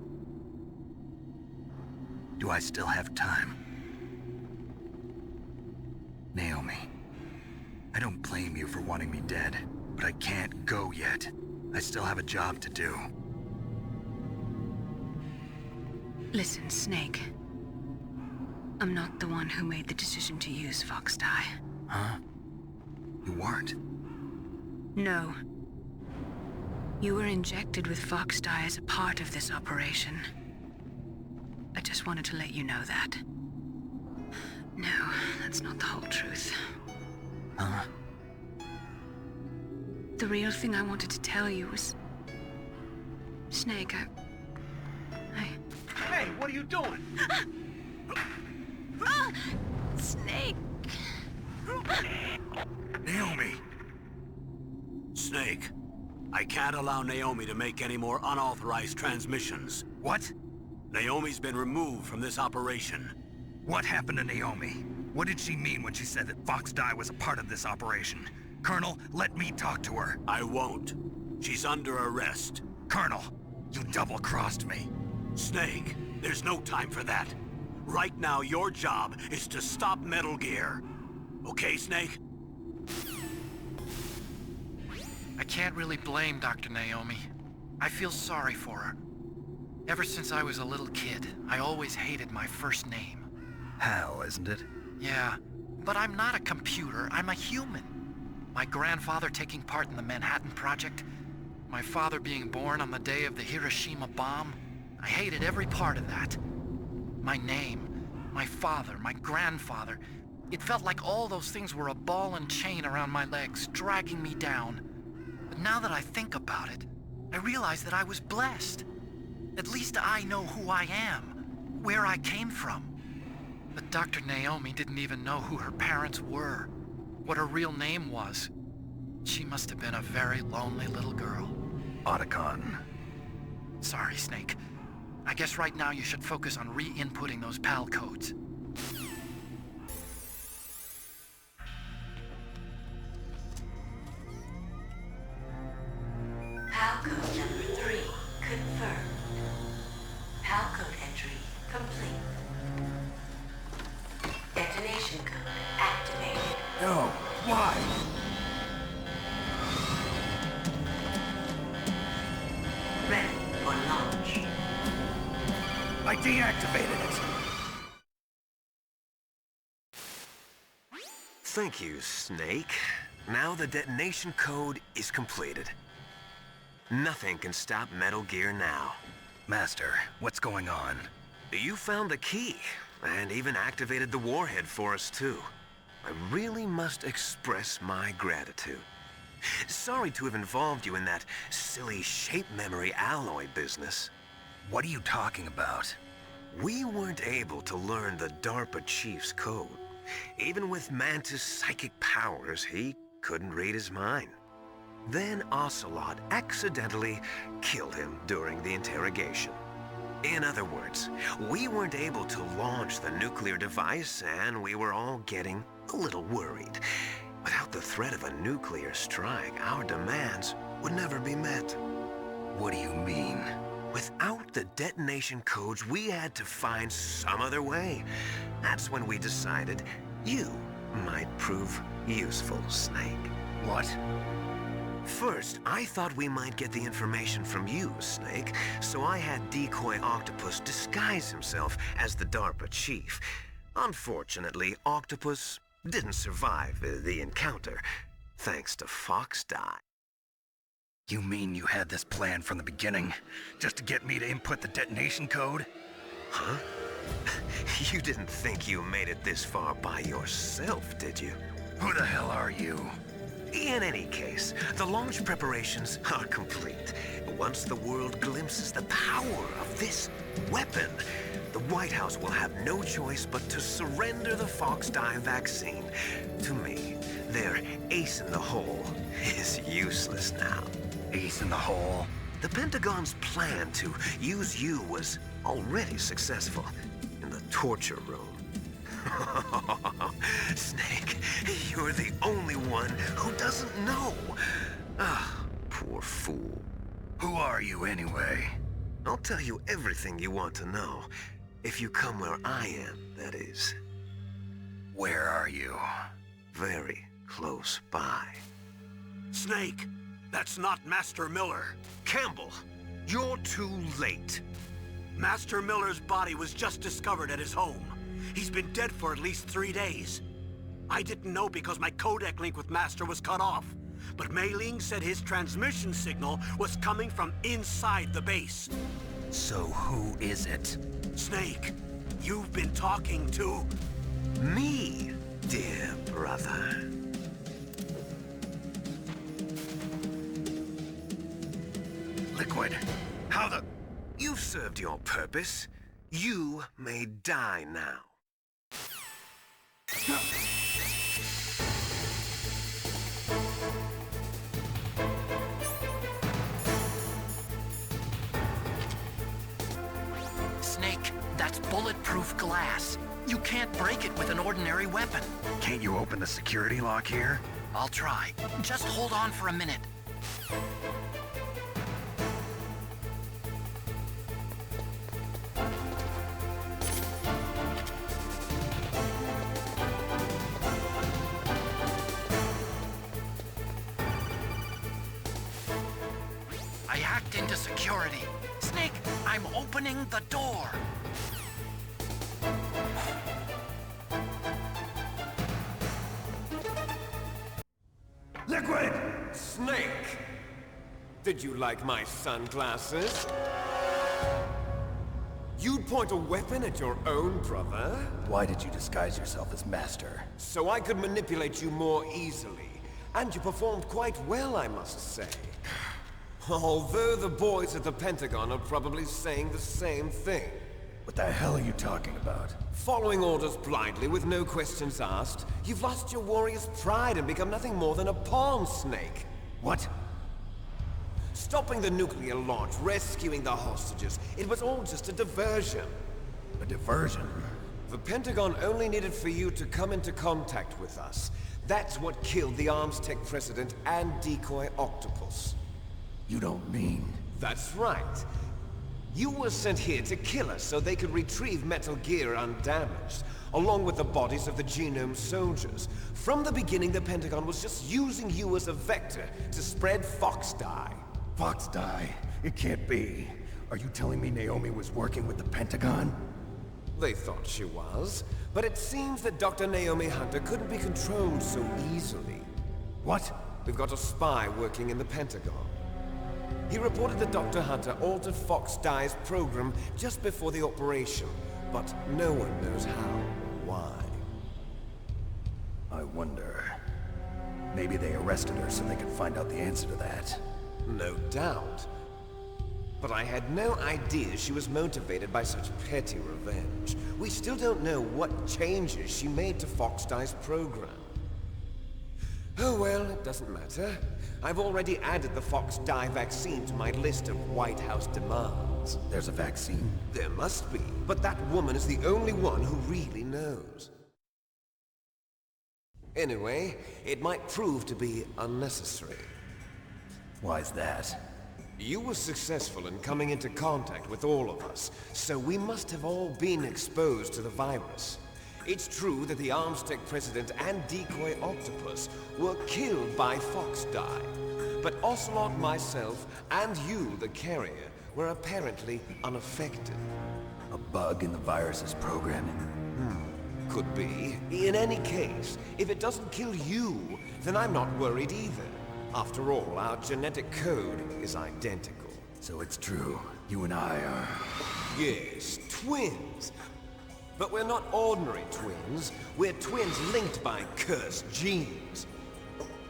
Do I still have time? Naomi, I don't blame you for wanting me dead, but I can't go yet. I still have a job to do. Listen, Snake. I'm not the one who made the decision to use Fox Die. Huh? You weren't? No. You were injected with Fox Die as a part of this operation. I just wanted to let you know that. No, that's not the whole truth. Huh? The real thing I wanted to tell you was... Snake, Hey, what are you doing? Snake! Naomi! Snake, I can't allow Naomi to make any more unauthorized transmissions. What? Naomi's been removed from this operation. What happened to Naomi? What did she mean when she said that Fox Die was a part of this operation? Colonel, let me talk to her. I won't. She's under arrest. Colonel, you double-crossed me. Snake, there's no time for that. Right now, your job is to stop Metal Gear. Okay, Snake? I can't really blame Dr. Naomi. I feel sorry for her. Ever since I was a little kid, I always hated my first name. Hal, isn't it? Yeah, but I'm not a computer, I'm a human. My grandfather taking part in the Manhattan Project, my father being born on the day of the Hiroshima bomb. I hated every part of that. My name, my father, my grandfather. It felt like all those things were a ball and chain around my legs, dragging me down. But now that I think about it, I realize that I was blessed. At least I know who I am, where I came from. But Dr. Naomi didn't even know who her parents were, what her real name was. She must have been a very lonely little girl. Otacon. Sorry, Snake. I guess right now you should focus on re-inputting those PAL codes. PAL code number 3 confirmed. PAL code entry complete. Detonation code activated. No, why? Ready for launch. I deactivated it. Thank you, Snake. Now the detonation code is completed. Nothing can stop Metal Gear now. Master, what's going on? You found the key, and even activated the warhead for us, too. I really must express my gratitude. Sorry to have involved you in that silly shape memory alloy business. What are you talking about? We weren't able to learn the DARPA chief's code. Even with Mantis' psychic powers, he couldn't read his mind. Then Ocelot accidentally killed him during the interrogation. In other words, we weren't able to launch the nuclear device, and we were all getting a little worried. Without the threat of a nuclear strike, our demands would never be met. What do you mean? Without the detonation codes, we had to find some other way. That's when we decided you might prove useful, Snake. What? First, I thought we might get the information from you, Snake, so I had Decoy Octopus disguise himself as the DARPA chief. Unfortunately, Octopus didn't survive the encounter, thanks to Fox Die. You mean you had this plan from the beginning, just to get me to input the detonation code? Huh? You didn't think you made it this far by yourself, did you? Who the hell are you? In any case, the launch preparations are complete. Once the world glimpses the power of this weapon, the White House will have no choice but to surrender the Fox Die vaccine. To me, their ace in the hole is useless now. Ace in the hole? The Pentagon's plan to use you was already successful in the torture room. Snake, you're the only one who doesn't know. Ah, poor fool. Who are you anyway? I'll tell you everything you want to know. If you come where I am, that is. Where are you? Very close by. Snake, that's not Master Miller. Campbell, you're too late. Master Miller's body was just discovered at his home. He's been dead for at least 3 days. I didn't know because my codec link with Master was cut off. But Mei Ling said his transmission signal was coming from inside the base. So who is it? Snake, you've been talking to... me, dear brother. Liquid, how the... You've served your purpose. You may die now. Snake, that's bulletproof glass. You can't break it with an ordinary weapon. Can't you open the security lock here? I'll try. Just hold on for a minute. into security. Snake, I'm opening the door. Liquid! Snake! Did you like my sunglasses? You'd point a weapon at your own brother? Why did you disguise yourself as Master? So I could manipulate you more easily. And you performed quite well, I must say. Although the boys at the Pentagon are probably saying the same thing. What the hell are you talking about? Following orders blindly with no questions asked, you've lost your warrior's pride and become nothing more than a pawn, Snake. What? Stopping the nuclear launch, rescuing the hostages, it was all just a diversion. A diversion? The Pentagon only needed for you to come into contact with us. That's what killed the Armstech president and decoy Octopus. You don't mean... That's right. You were sent here to kill us so they could retrieve Metal Gear undamaged, along with the bodies of the Genome soldiers. From the beginning, the Pentagon was just using you as a vector to spread Fox Die. Fox Die? It can't be. Are you telling me Naomi was working with the Pentagon? They thought she was, but it seems that Dr. Naomi Hunter couldn't be controlled so easily. What? We've got a spy working in the Pentagon. He reported that Dr. Hunter altered Fox Die's program just before the operation, but no one knows how or why. I wonder... Maybe they arrested her so they could find out the answer to that. No doubt. But I had no idea she was motivated by such petty revenge. We still don't know what changes she made to Fox Die's program. Oh well, it doesn't matter. I've already added the Fox Die vaccine to my list of White House demands. There's a vaccine? There must be, but that woman is the only one who really knows. Anyway, it might prove to be unnecessary. Why's that? You were successful in coming into contact with all of us, so we must have all been exposed to the virus. It's true that the Armstech president and decoy Octopus were killed by Fox Die, but Ocelot, myself, and you, the carrier, were apparently unaffected. A bug in the virus's programming? Could be. In any case, if it doesn't kill you, then I'm not worried either. After all, our genetic code is identical. So it's true. You and I are... Yes, twins. But we're not ordinary twins. We're twins linked by cursed genes.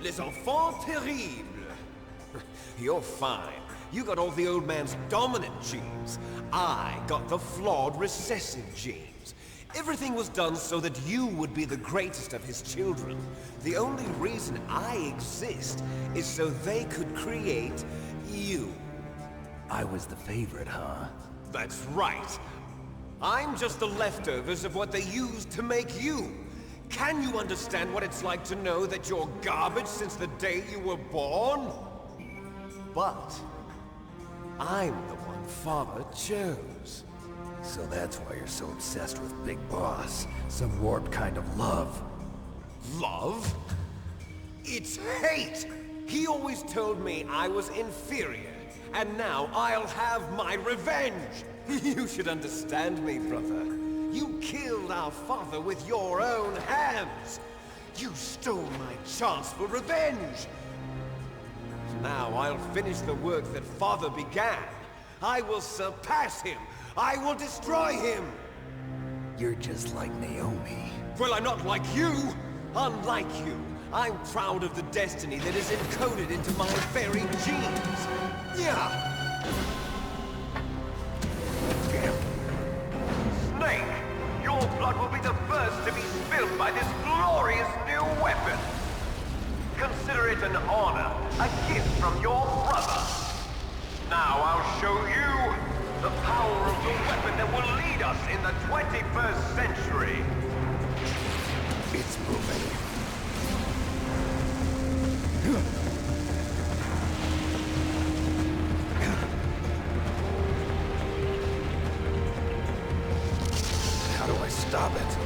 Les enfants terribles. You're fine. You got all the old man's dominant genes. I got the flawed recessive genes. Everything was done so that you would be the greatest of his children. The only reason I exist is so they could create you. I was the favorite, huh? That's right. I'm just the leftovers of what they used to make you. Can you understand what it's like to know that you're garbage since the day you were born? But I'm the one Father chose. So that's why you're so obsessed with Big Boss. Some warped kind of love. Love? It's hate! He always told me I was inferior, and now I'll have my revenge! You should understand me, brother. You killed our father with your own hands! You stole my chance for revenge! Now I'll finish the work that Father began. I will surpass him! I will destroy him! You're just like Naomi. Well, I'm not like you! Unlike you, I'm proud of the destiny that is encoded into my very genes! Yeah! Snake, your blood will be the first to be spilled by this glorious new weapon! Consider it an honor, a gift from your brother! Now I'll show you the power of the weapon that will lead us in the 21st century! It's moving. How do I stop it?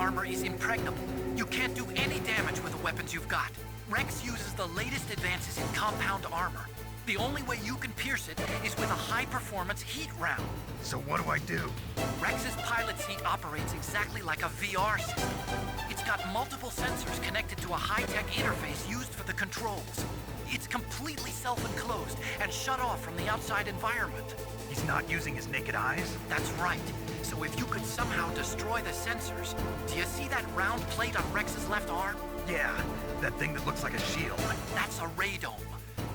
armor is impregnable. You can't do any damage with the weapons you've got. Rex uses the latest advances in compound armor. The only way you can pierce it is with a high-performance heat round. So what do I do? Rex's pilot seat operates exactly like a VR system. It's got multiple sensors connected to a high-tech interface used for the controls. It's completely self-enclosed and shut off from the outside environment. He's not using his naked eyes? That's right. So if you could somehow destroy the sensors, do you see that round plate on Rex's left arm? Yeah, that thing that looks like a shield. That's a radome.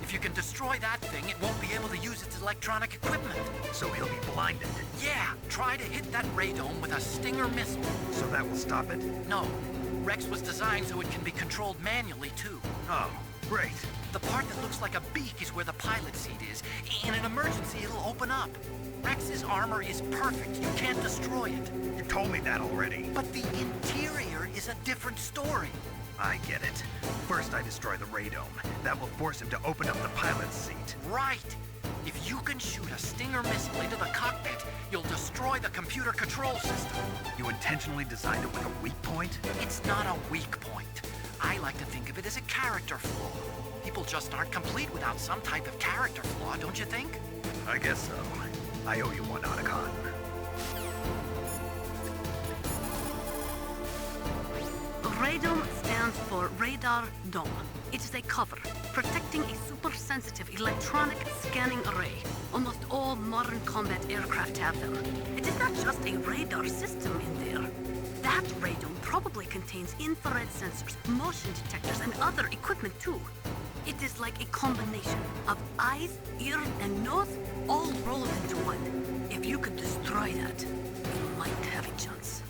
If you can destroy that thing, it won't be able to use its electronic equipment. So he'll be blinded. Yeah, try to hit that radome with a Stinger missile. So that will stop it? No. Rex was designed so it can be controlled manually, too. Oh, great. The part that looks like a beak is where the pilot seat is. In an emergency, it'll open up. Rex's armor is perfect. You can't destroy it. You told me that already. But the interior is a different story. I get it. First I destroy the radome. That will force him to open up the pilot's seat. Right. If you can shoot a Stinger missile into the cockpit, you'll destroy the computer control system. You intentionally designed it with a weak point? It's not a weak point. I like to think of it as a character flaw. People just aren't complete without some type of character flaw, don't you think? I guess so. I owe you one, Otacon. Radome stands for Radar Dome. It is a cover, protecting a super-sensitive electronic scanning array. Almost all modern combat aircraft have them. It is not just a radar system in there. That radome probably contains infrared sensors, motion detectors, and other equipment too. It is like a combination of eyes, ears, and nose all rolled into one. If you could destroy that, you might have a chance.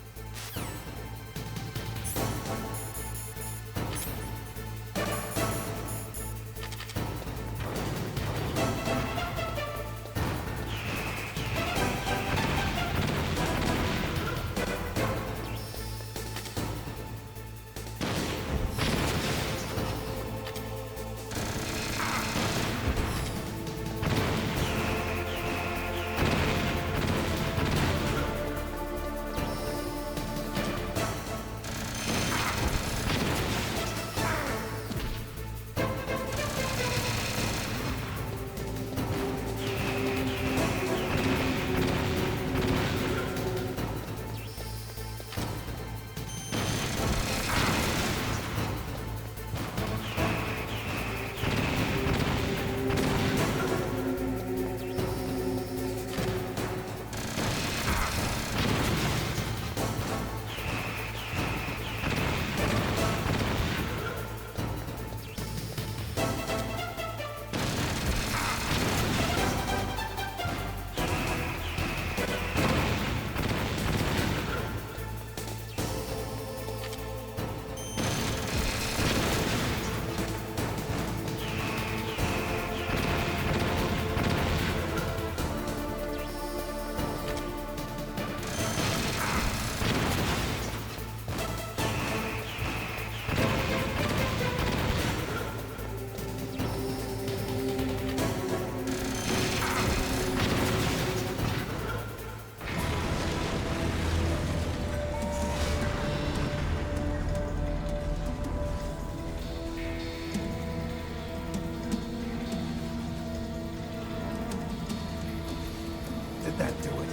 Did that do it?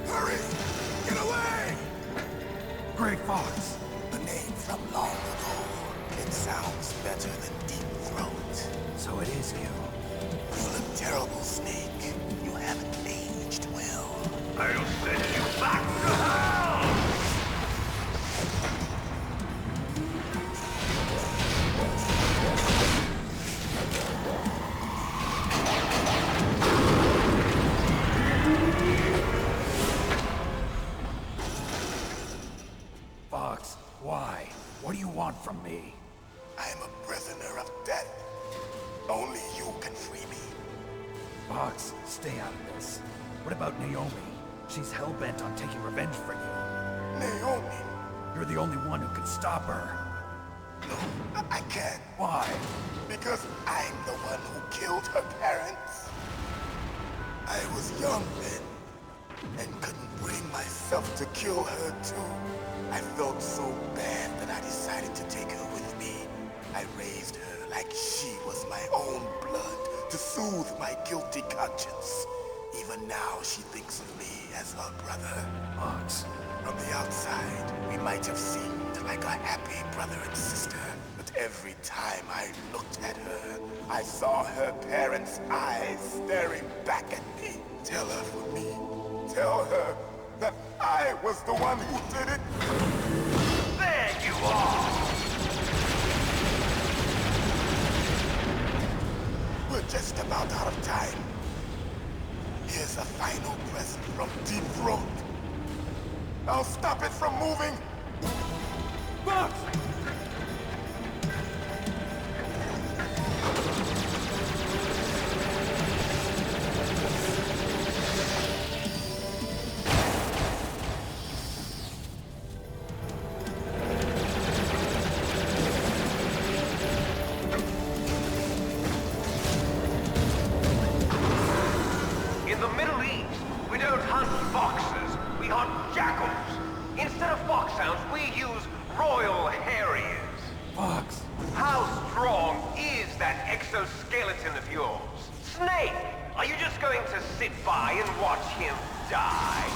Hurry! Get away! Gray Fox! A name from long ago. It sounds better than Deep Throat. So it is you. You look terrible, Snake. You haven't aged well. I'll send you back to hell! Fox, why? What do you want from me? I am a prisoner of death. Only you can free me. Fox, stay out of this. What about Naomi? She's hell-bent on taking revenge for you. Naomi? You're the only one who can stop her. No, I can't. Why? Because I'm the one who killed her parents. I was young then, and couldn't bring myself to kill her too. I felt so bad that I decided to take her with me. I raised her like she was my own blood to soothe my guilty conscience. Even now, she thinks of me as her brother. Fox. From the outside, we might have seemed like a happy brother and sister, but every time I looked at her, I saw her parents' eyes staring back at me. Tell her for me. Tell her that I was the one who did it. There you are! We're just about out of time. Here's a final present from Deep Throat. I'll stop it from moving. Fox! In the Middle East, we don't hunt foxes, we hunt jackals. Instead of foxhounds, we use Royal Harriers. Fox! How strong is that exoskeleton of yours? Snake, are you just going to sit by and watch him die?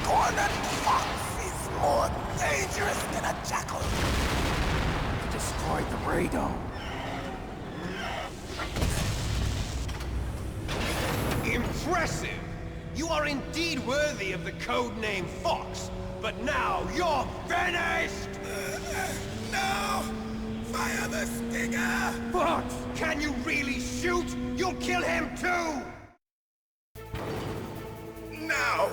Cornered fox is more dangerous than a jackal. Destroyed the radome. Impressive! You are indeed worthy of the codename Fox, but now you're finished! No! Fire the stinger! Fox! Can you really shoot? You'll kill him too! Now,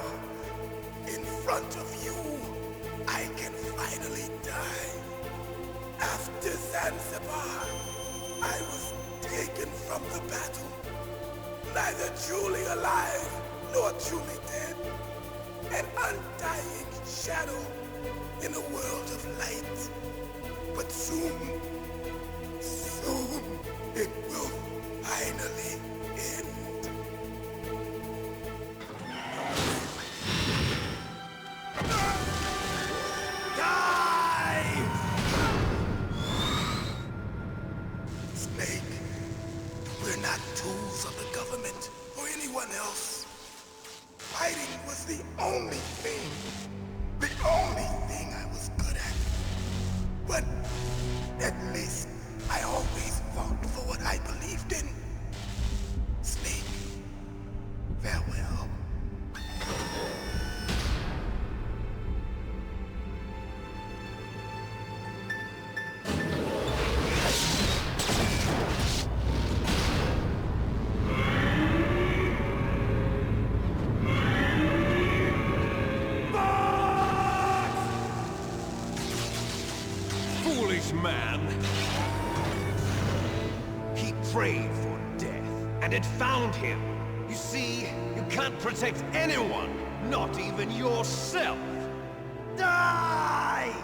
in front of you, I can finally die. After Zanzibar, I was taken from the battle. Neither truly alive, nor truly dead. An undying shadow in a world of light. But soon, it will finally end. Die! Snake, we're not tools of the government or anyone else. Fighting was the only thing I was good at. But at least I always fought for what I believed in. Snake, farewell. Foolish man! He prayed for death, and it found him. You see, you can't protect anyone, not even yourself. Die!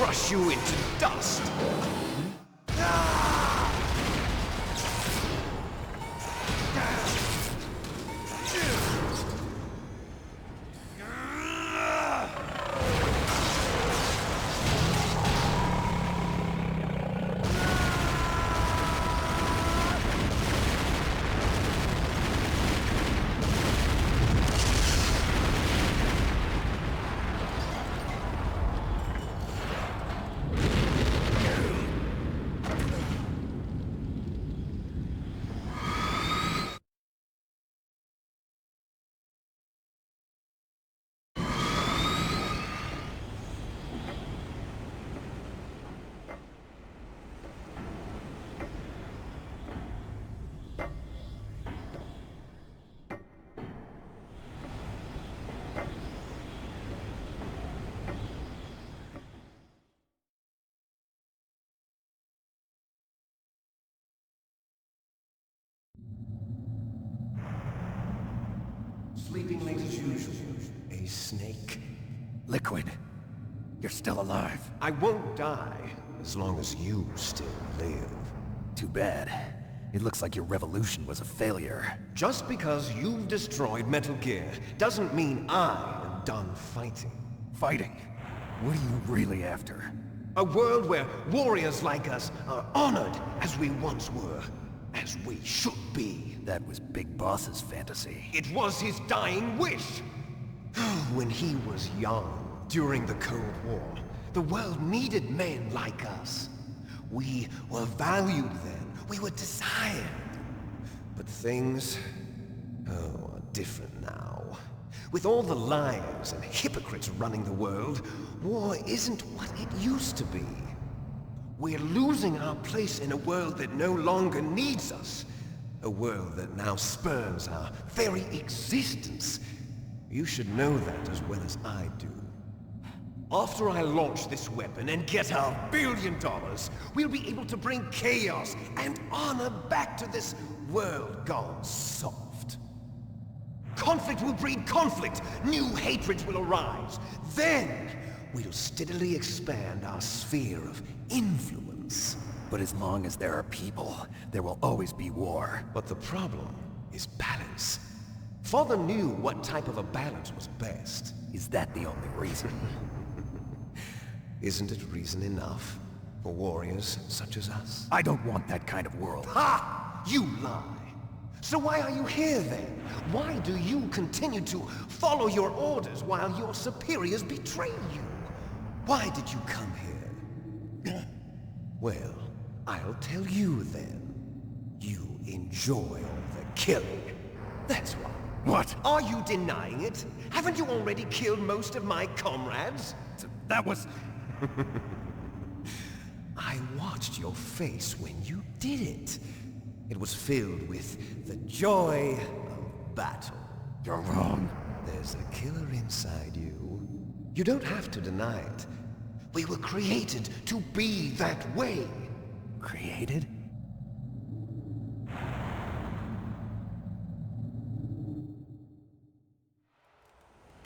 crush you into dust. Sleeping late as usual. A snake. Liquid. You're still alive. I won't die as long as you still live. Too bad. It looks like your revolution was a failure. Just because you've destroyed Metal Gear doesn't mean I am done fighting. Fighting? What are you really after? A world where warriors like us are honored as we once were. As we should be. That was Big Boss's fantasy. It was his dying wish! When he was young, during the Cold War, the world needed men like us. We were valued then. We were desired. But things, are different now. With all the liars and hypocrites running the world, war isn't what it used to be. We're losing our place in a world that no longer needs us. A world that now spurns our very existence. You should know that as well as I do. After I launch this weapon and get our $1 billion, we'll be able to bring chaos and honor back to this world gone soft. Conflict will breed conflict. New hatreds will arise. Then, we'll steadily expand our sphere of influence. But as long as there are people, there will always be war. But the problem is balance. Father knew what type of a balance was best. Is that the only reason? Isn't it reason enough for warriors such as us? I don't want that kind of world. Ha! You lie! So why are you here then? Why do you continue to follow your orders while your superiors betray you? Why did you come here? Well, I'll tell you then. You enjoy all the killing. That's why. What? Are you denying it? Haven't you already killed most of my comrades? That was... I watched your face when you did it. It was filled with the joy of battle. You're wrong. There's a killer inside you. You don't have to deny it. We were created to be that way. Created?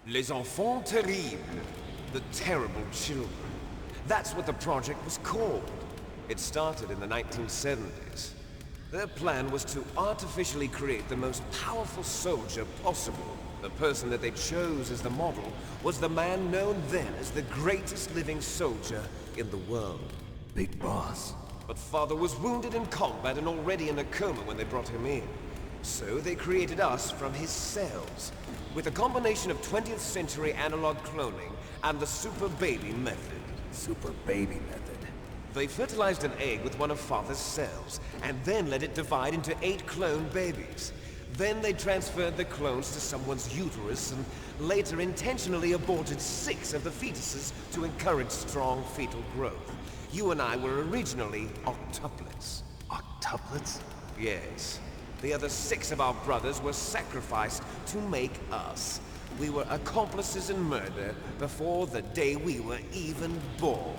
Les enfants terribles. The terrible children. That's what the project was called. It started in the 1970s. Their plan was to artificially create the most powerful soldier possible. The person that they chose as the model was the man known then as the greatest living soldier in the world. Big Boss. But Father was wounded in combat and already in a coma when they brought him in. So they created us from his cells, with a combination of 20th century analog cloning and the Super Baby method. Super Baby method? They fertilized an egg with one of Father's cells, and then let it divide into 8 clone babies. Then they transferred the clones to someone's uterus and later intentionally aborted 6 of the fetuses to encourage strong fetal growth. You and I were originally octuplets. Octuplets? Yes. The other 6 of our brothers were sacrificed to make us. We were accomplices in murder before the day we were even born.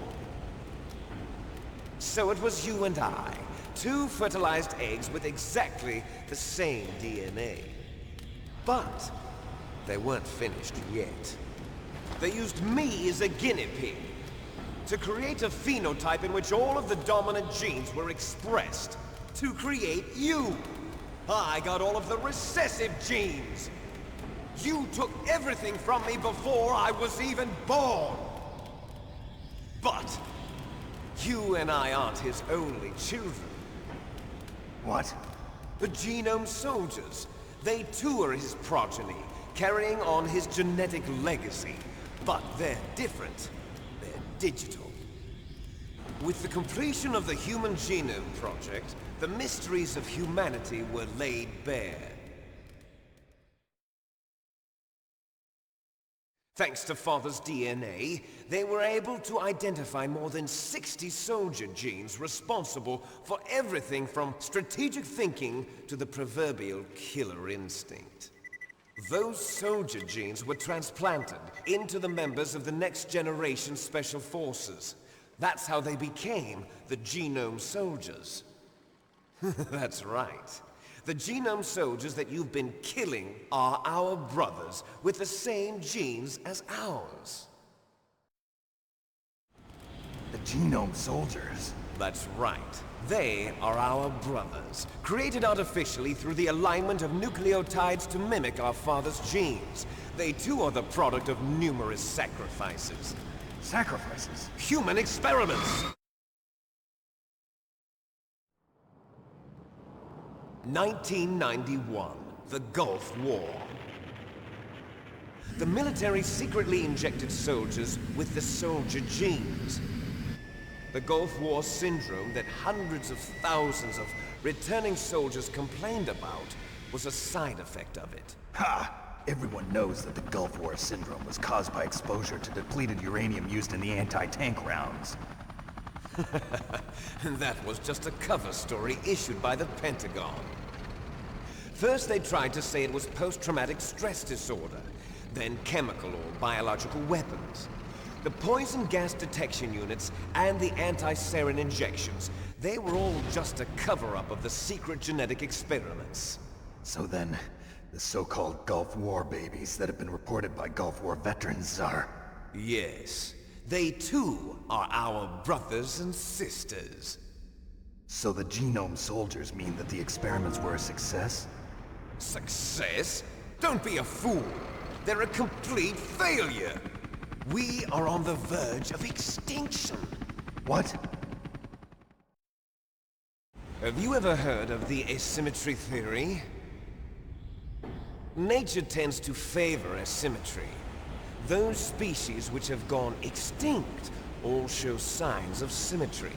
So it was you and I, 2 fertilized eggs with exactly the same DNA. But they weren't finished yet. They used me as a guinea pig. to create a phenotype in which all of the dominant genes were expressed. To create you. I got all of the recessive genes. You took everything from me before I was even born. But you and I aren't his only children. What? The Genome Soldiers. They too are his progeny, carrying on his genetic legacy. But they're different. They're digital. With the completion of the Human Genome Project, the mysteries of humanity were laid bare. Thanks to Father's DNA, they were able to identify more than 60 soldier genes responsible for everything from strategic thinking to the proverbial killer instinct. Those soldier genes were transplanted into the members of the Next Generation Special Forces. That's how they became the Genome Soldiers. That's right. The Genome Soldiers that you've been killing are our brothers with the same genes as ours. The Genome Soldiers? That's right. They are our brothers, created artificially through the alignment of nucleotides to mimic our father's genes. They too are the product of numerous sacrifices. Sacrifices? Human experiments! 1991, the Gulf War. The military secretly injected soldiers with the soldier genes. The Gulf War syndrome that hundreds of thousands of returning soldiers complained about was a side effect of it. Ha! Everyone knows that the Gulf War syndrome was caused by exposure to depleted uranium used in the anti-tank rounds. That was just a cover story issued by the Pentagon. First they tried to say it was post-traumatic stress disorder, then chemical or biological weapons. The poison gas detection units and the anti-sarin injections, they were all just a cover-up of the secret genetic experiments. So then, the so-called Gulf War babies that have been reported by Gulf War veterans are... Yes. They too are our brothers and sisters. So the Genome Soldiers mean that the experiments were a success? Success? Don't be a fool! They're a complete failure! We are on the verge of extinction. What? Have you ever heard of the asymmetry theory? Nature tends to favor asymmetry. Those species which have gone extinct all show signs of symmetry.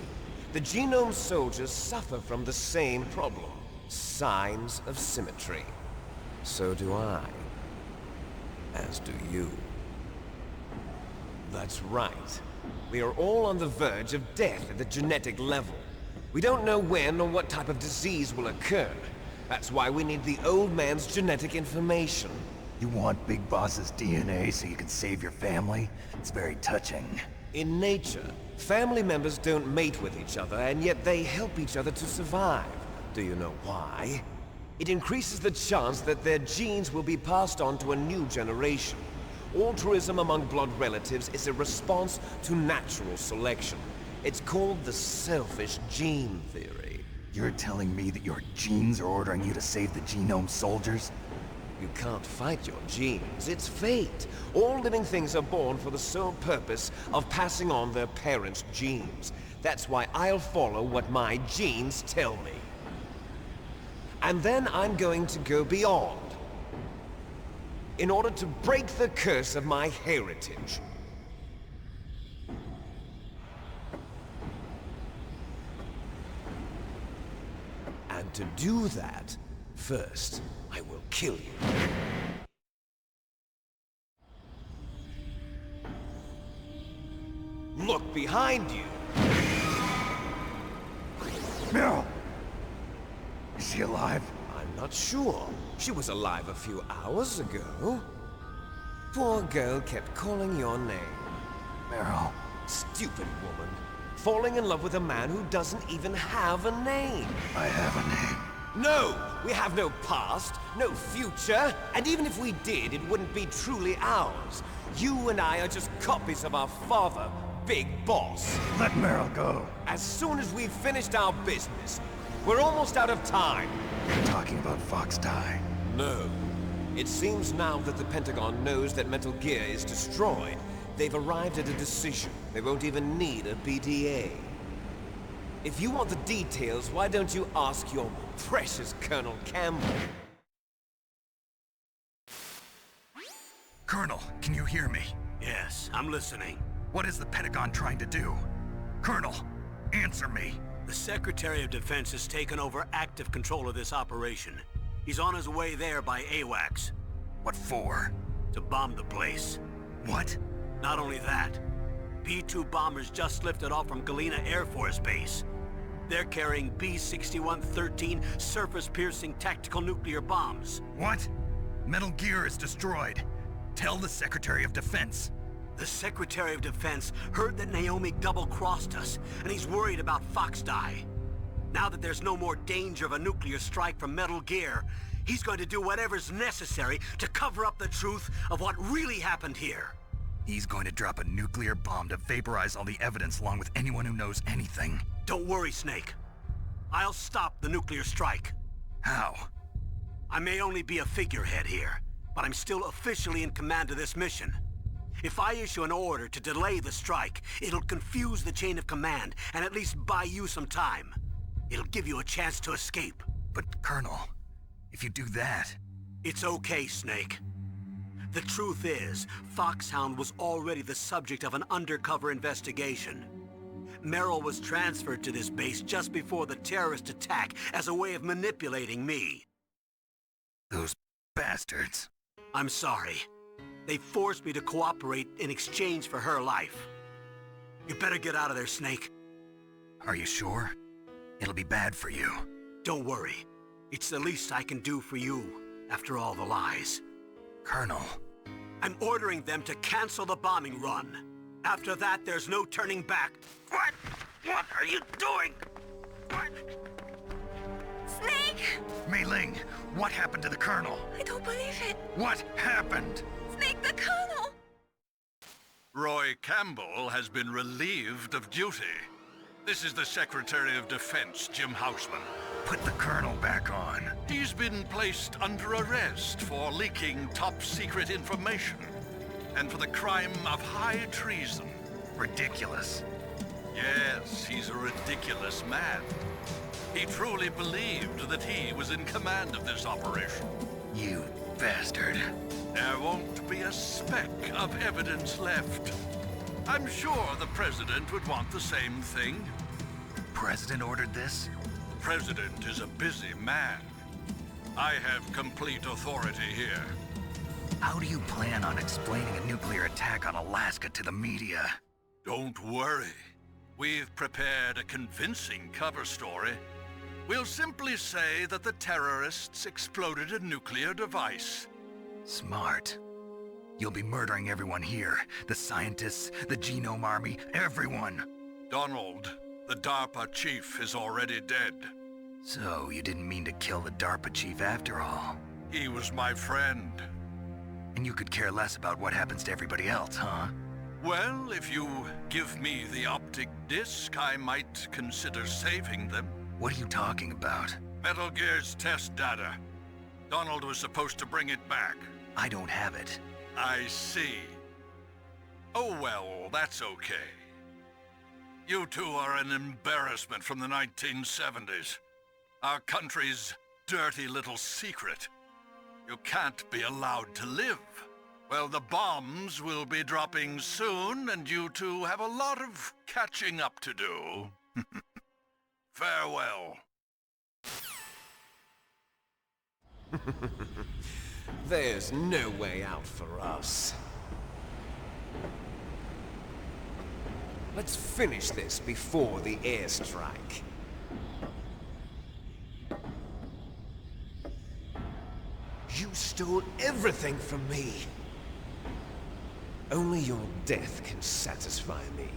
The Genome Soldiers suffer from the same problem. Signs of symmetry. So do I. As do you. That's right. We are all on the verge of death at the genetic level. We don't know when or what type of disease will occur. That's why we need the old man's genetic information. You want Big Boss's DNA so you can save your family? It's very touching. In nature, family members don't mate with each other, and yet they help each other to survive. Do you know why? It increases the chance that their genes will be passed on to a new generation. Altruism among blood relatives is a response to natural selection. It's called the selfish gene theory. You're telling me that your genes are ordering you to save the Genome Soldiers? You can't fight your genes. It's fate. All living things are born for the sole purpose of passing on their parents' genes. That's why I'll follow what my genes tell me. And then I'm going to go beyond. In order to break the curse of my heritage. And to do that, first, I will kill you. Look behind you! Meryl! Is she alive? I'm not sure. She was alive a few hours ago. Poor girl kept calling your name. Meryl. Stupid woman. Falling in love with a man who doesn't even have a name. I have a name. No! We have no past, no future, and even if we did, it wouldn't be truly ours. You and I are just copies of our father, big boss. Let Meryl go. As soon as we've finished our business, we're almost out of time. You're talking about Fox Die. No. It seems now that the Pentagon knows that Metal Gear is destroyed. They've arrived at a decision. They won't even need a BDA. If you want the details, why don't you ask your precious Colonel Campbell? Colonel, can you hear me? Yes, I'm listening. What is the Pentagon trying to do? Colonel, answer me. The Secretary of Defense has taken over active control of this operation. He's on his way there by AWACS. What for? To bomb the place. What? Not only that, B-2 bombers just lifted off from Galena Air Force Base. They're carrying B-6113 surface-piercing tactical nuclear bombs. What? Metal Gear is destroyed. Tell the Secretary of Defense. The Secretary of Defense heard that Naomi double-crossed us, and he's worried about Fox Die. Now that there's no more danger of a nuclear strike from Metal Gear, he's going to do whatever's necessary to cover up the truth of what really happened here. He's going to drop a nuclear bomb to vaporize all the evidence along with anyone who knows anything. Don't worry, Snake. I'll stop the nuclear strike. How? I may only be a figurehead here, but I'm still officially in command of this mission. If I issue an order to delay the strike, it'll confuse the chain of command and at least buy you some time. It'll give you a chance to escape. But, Colonel, if you do that... It's okay, Snake. The truth is, Foxhound was already the subject of an undercover investigation. Meryl was transferred to this base just before the terrorist attack as a way of manipulating me. Those bastards. I'm sorry. They forced me to cooperate in exchange for her life. You better get out of there, Snake. Are you sure? It'll be bad for you. Don't worry. It's the least I can do for you, after all the lies. Colonel. I'm ordering them to cancel the bombing run. After that, there's no turning back. What? What are you doing? What? Snake! Mei Ling, what happened to the Colonel? I don't believe it. What happened? Snake, the Colonel! Roy Campbell has been relieved of duty. This is the Secretary of Defense, Jim Houseman. Put the Colonel back on. He's been placed under arrest for leaking top-secret information and for the crime of high treason. Ridiculous. Yes, he's a ridiculous man. He truly believed that he was in command of this operation. You bastard. There won't be a speck of evidence left. I'm sure the President would want the same thing. President ordered this? President is a busy man. I have complete authority here. How do you plan on explaining a nuclear attack on Alaska to the media? Don't worry. We've prepared a convincing cover story. We'll simply say that the terrorists exploded a nuclear device. Smart. You'll be murdering everyone here. The scientists, the Genome Army, everyone. Donald, the DARPA chief, is already dead. So, you didn't mean to kill the DARPA chief after all? He was my friend. And you could care less about what happens to everybody else, huh? Well, if you give me the optic disc, I might consider saving them. What are you talking about? Metal Gear's test data. Donald was supposed to bring it back. I don't have it. I see. Oh well, that's okay. You two are an embarrassment from the 1970s. Our country's dirty little secret. You can't be allowed to live. Well, the bombs will be dropping soon, and you two have a lot of catching up to do. Farewell. There's no way out for us. Let's finish this before the airstrike. You stole everything from me. Only your death can satisfy me.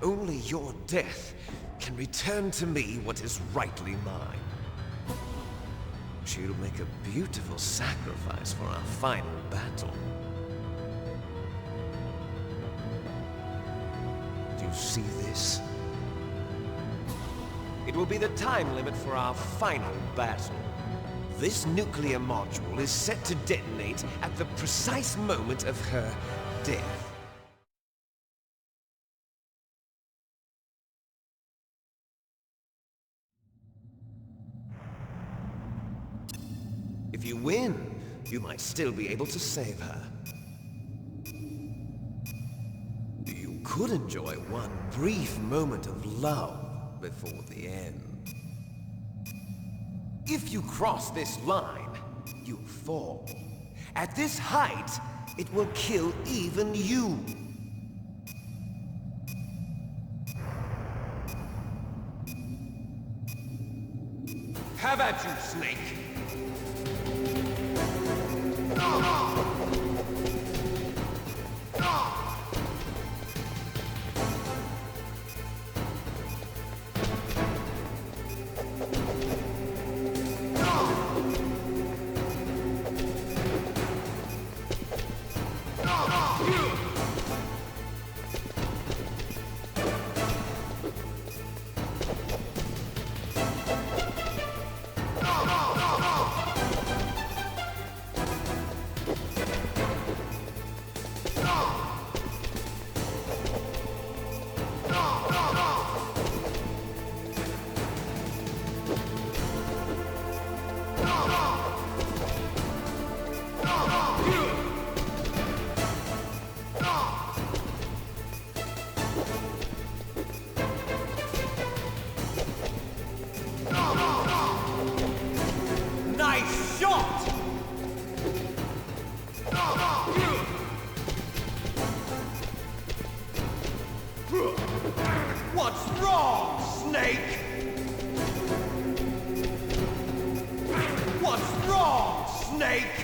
Only your death can return to me what is rightly mine. She'll make a beautiful sacrifice for our final battle. you see this? It will be the time limit for our final battle. This nuclear module is set to detonate at the precise moment of her death. If you win, you might still be able to save her. You could enjoy one brief moment of love before the end. If you cross this line, you fall. At this height, it will kill even you. Have at you, Snake! Nice shot! What's wrong, Snake? What's wrong, Snake?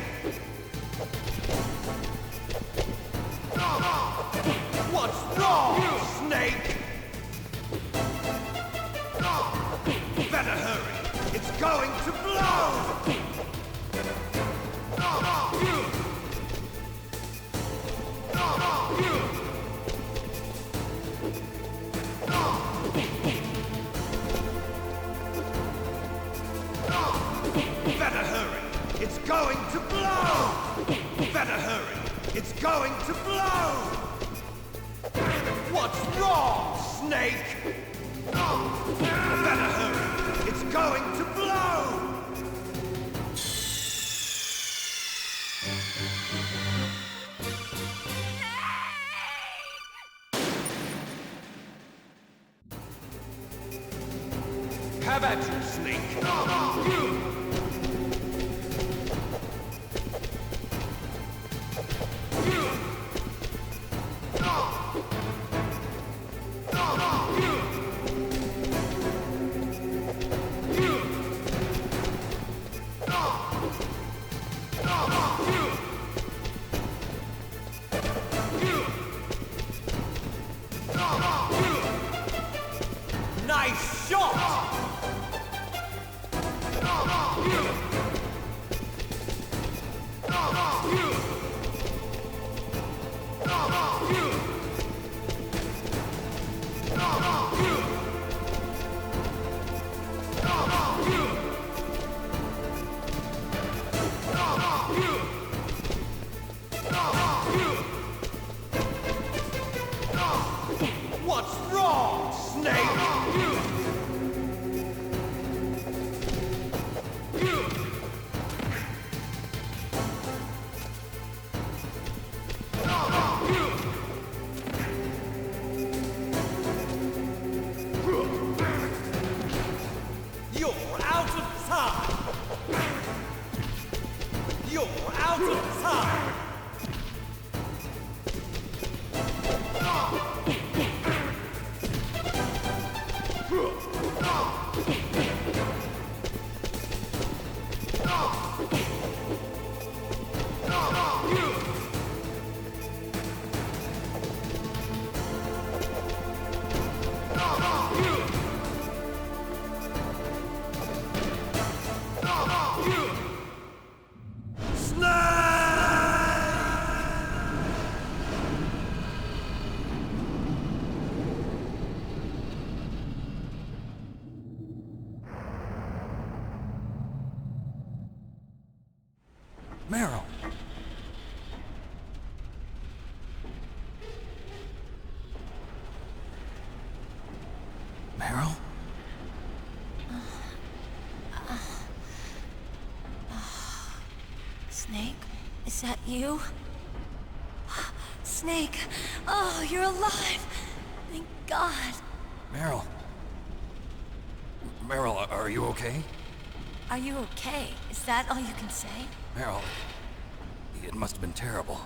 What's wrong, Snake? Better hurry. It's going to blow! Better hurry! It's going to blow! Better hurry! It's going to blow! What's wrong, Snake? Better hurry! It's going to blow! Have at you, Snake! Nice shot! What's wrong, Snake? You're out of time! You're out of time! Snake! Snake, is that you? Snake! Oh, you're alive! Thank God! Meryl. Meryl, are you okay? Are you okay? Is that all you can say? Meryl, it must have been terrible.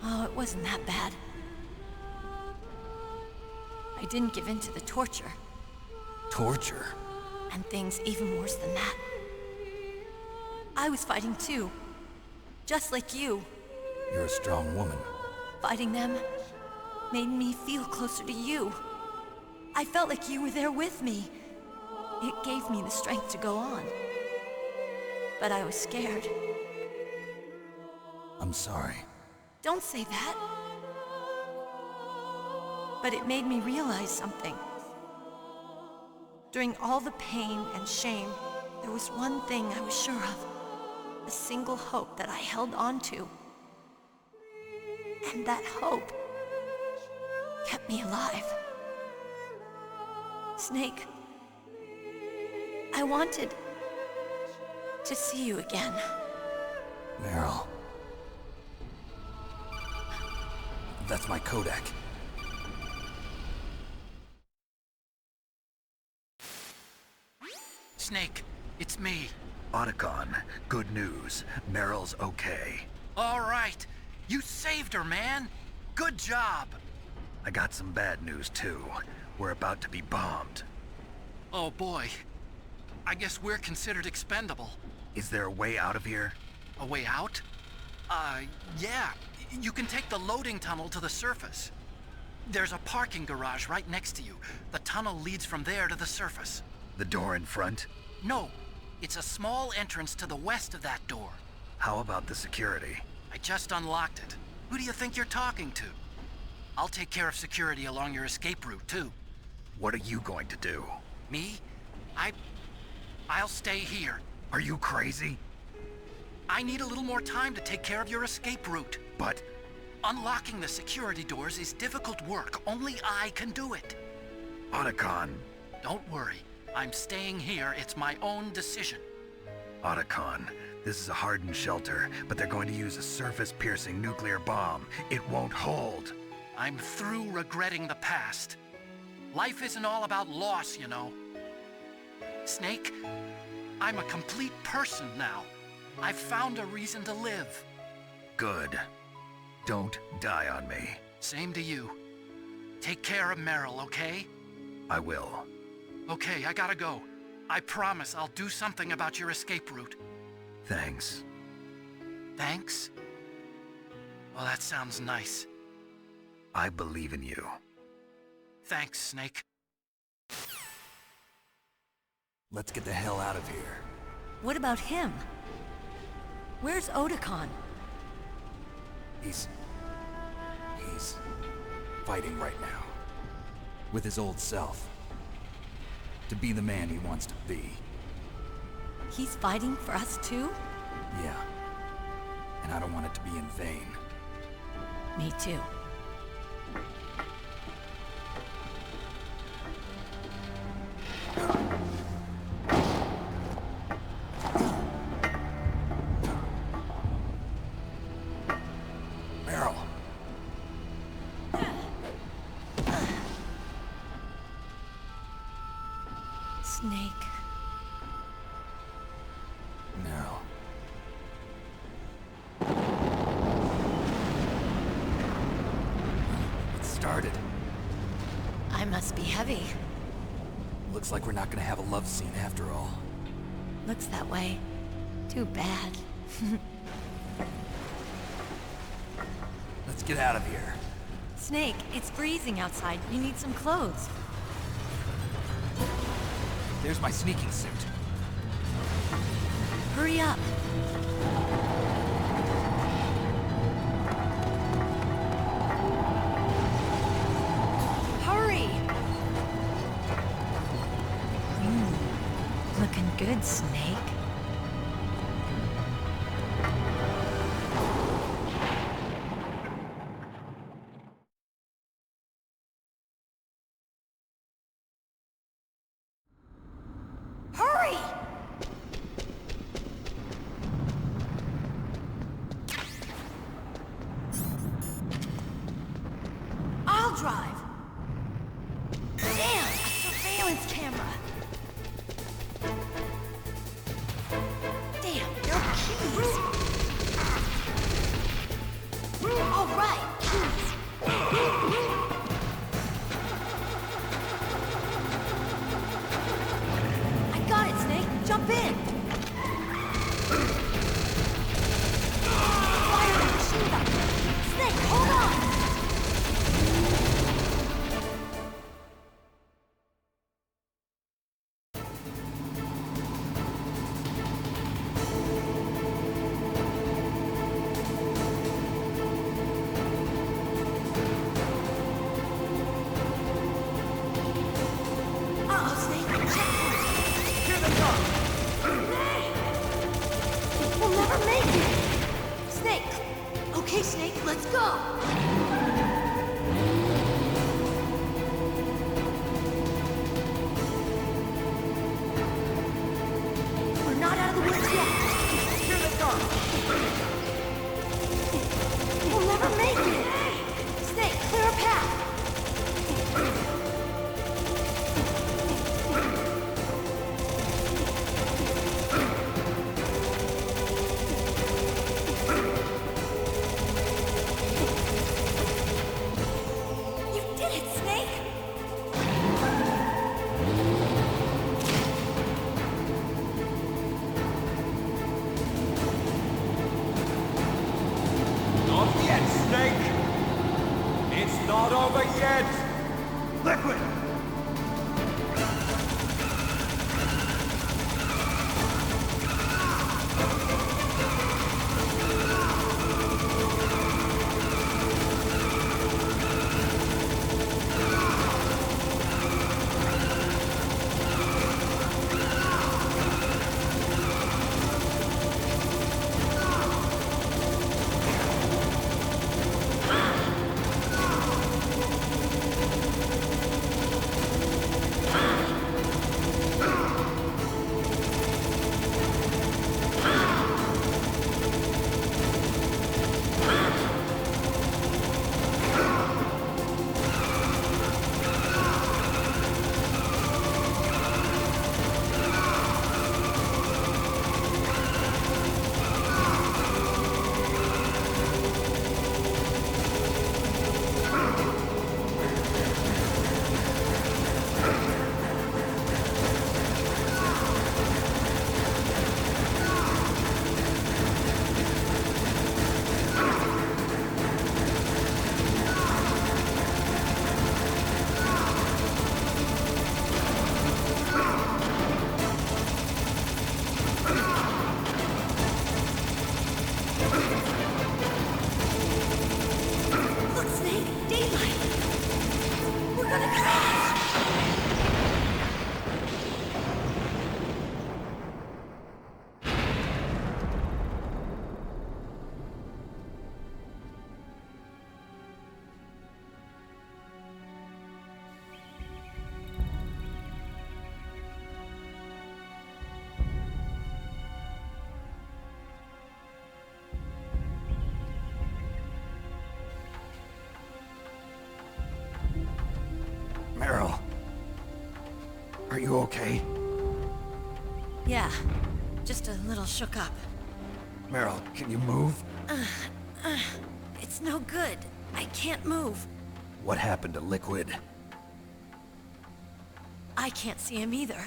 Oh, it wasn't that bad. I didn't give in to the torture. Torture? And things even worse than that. I was fighting too. Just like you. You're a strong woman. Fighting them made me feel closer to you. I felt like you were there with me. It gave me the strength to go on. But I was scared. I'm sorry. Don't say that. But it made me realize something. During all the pain and shame, there was one thing I was sure of. A single hope that I held on to. And that hope kept me alive. Snake, I wanted to see you again. Meryl. That's my Kodak. Snake, it's me. Otacon, good news. Meryl's okay. All right. You saved her, man. Good job. I got some bad news, too. We're about to be bombed. Oh, boy. I guess we're considered expendable. Is there a way out of here? A way out? Yeah. You can take the loading tunnel to the surface. There's a parking garage right next to you. The tunnel leads from there to the surface. The door in front? No. It's a small entrance to the west of that door. How about the security? I just unlocked it. Who do you think you're talking to? I'll take care of security along your escape route, too. What are you going to do? Me? I'll stay here. Are you crazy? I need a little more time to take care of your escape route. But... unlocking the security doors is difficult work. Only I can do it. Otacon. Don't worry. I'm staying here. It's my own decision. Otacon, this is a hardened shelter, but they're going to use a surface-piercing nuclear bomb. It won't hold. I'm through regretting the past. Life isn't all about loss, you know. Snake, I'm a complete person now. I've found a reason to live. Good. Don't die on me. Same to you. Take care of Meryl, okay? I will. Okay, I gotta go. I promise I'll do something about your escape route. Thanks. Thanks? Well, that sounds nice. I believe in you. Thanks, Snake. Let's get the hell out of here. What about him? Where's Otacon? He's fighting right now. With his old self. To be the man he wants to be. He's fighting for us too? Yeah. And I don't want it to be in vain. Me too. Meryl. Snake. Meryl. It started. I must be heavy. Looks like we're not gonna have a love scene after all. Looks that way. Too bad. Let's get out of here. Snake, it's freezing outside. You need some clothes. There's my sneaking suit. Hurry up. Hurry! Looking good, Snake. Hurry! drive! Damn, a surveillance camera! Damn, no keys! All right, keys! I got it, Snake! Jump in! Fire the machine gun! Snake, hold on! Let's go! We're not out of the woods yet. Here they come. We'll never make it. Snake, clear a path. Liquid! Meryl. Are you okay? Yeah, just a little shook up. Meryl, can you move? It's no good. I can't move. What happened to Liquid? I can't see him either.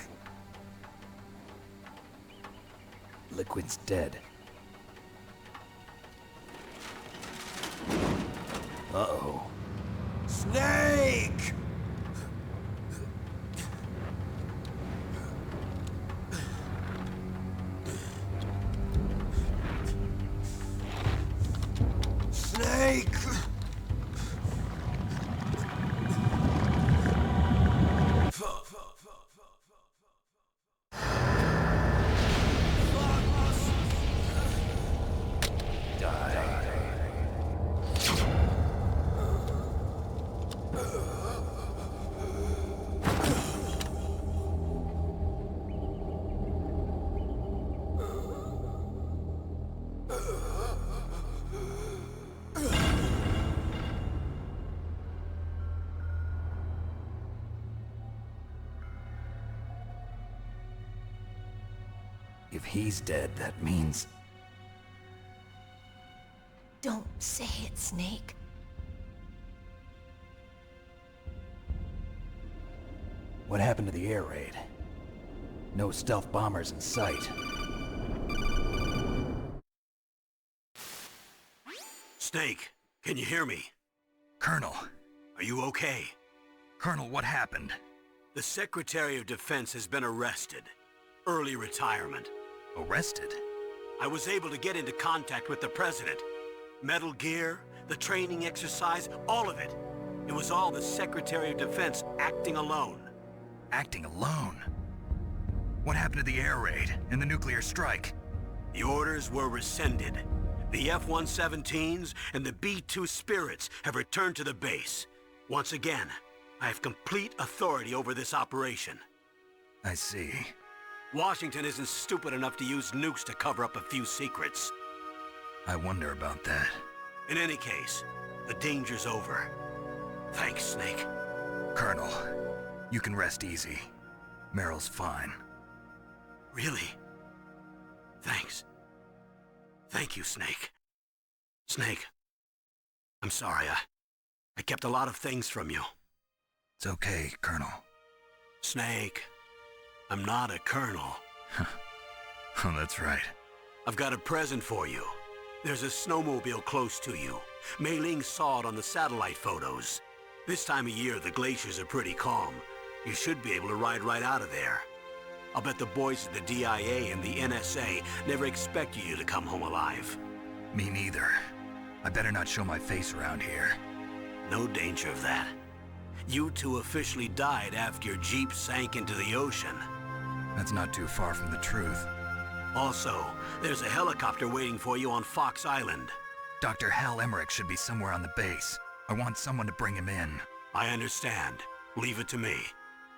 Liquid's dead. Uh-oh. Snake! Snake! he's dead, that means... Don't say it, Snake. What happened to the air raid? No stealth bombers in sight. Snake, can you hear me? Colonel. Are you okay? Colonel, what happened? The Secretary of Defense has been arrested. Early retirement. Arrested? I was able to get into contact with the President. Metal Gear, the training exercise, all of it. It was all the Secretary of Defense acting alone. Acting alone? What happened to the air raid and the nuclear strike? The orders were rescinded. The F-117s and the B-2 Spirits have returned to the base. Once again, I have complete authority over this operation. I see. Washington isn't stupid enough to use nukes to cover up a few secrets. I wonder about that. In any case, the danger's over. Thanks, Snake. Colonel, you can rest easy. Meryl's fine. Really? Thanks. Thank you, Snake. Snake, I'm sorry, I kept a lot of things from you. It's okay, Colonel. Snake, I'm not a colonel. Oh, that's right. I've got a present for you. There's a snowmobile close to you. Mei Ling saw it on the satellite photos. This time of year, the glaciers are pretty calm. You should be able to ride right out of there. I'll bet the boys at the DIA and the NSA never expected you to come home alive. Me neither. I better not show my face around here. No danger of that. You two officially died after your Jeep sank into the ocean. That's not too far from the truth. Also, there's a helicopter waiting for you on Fox Island. Dr. Hal Emmerich should be somewhere on the base. I want someone to bring him in. I understand. Leave it to me.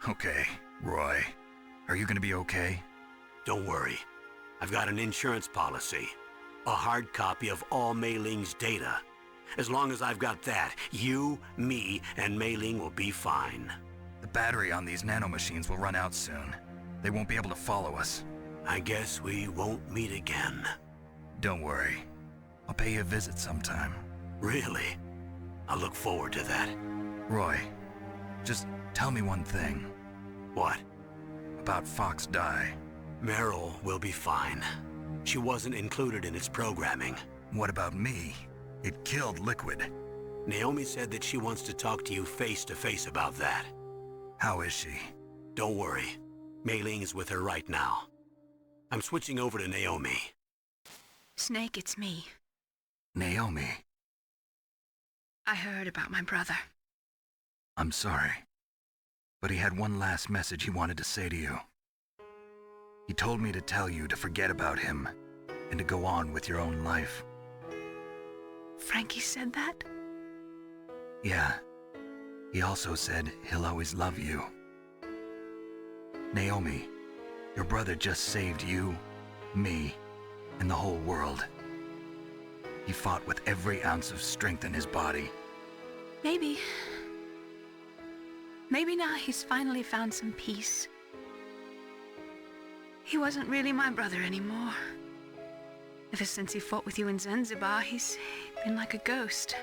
Okay, Roy. Are you gonna be okay? Don't worry. I've got an insurance policy. A hard copy of all Mei Ling's data. As long as I've got that, you, me, and Mei Ling will be fine. The battery on these nanomachines will run out soon. They won't be able to follow us. I guess we won't meet again. Don't worry. I'll pay you a visit sometime. Really? I look forward to that. Roy, just tell me one thing. What? About Fox Die. Meryl will be fine. She wasn't included in its programming. What about me? It killed Liquid. Naomi said that she wants to talk to you face to face about that. How is she? Don't worry. Mei Ling is with her right now. I'm switching over to Naomi. Snake, it's me. Naomi. I heard about my brother. I'm sorry. But he had one last message he wanted to say to you. He told me to tell you to forget about him and to go on with your own life. Frankie said that? Yeah. He also said he'll always love you. Naomi, your brother just saved you, me, and the whole world. He fought with every ounce of strength in his body. Maybe. Maybe now he's finally found some peace. He wasn't really my brother anymore. Ever since he fought with you in Zanzibar, he's been like a ghost.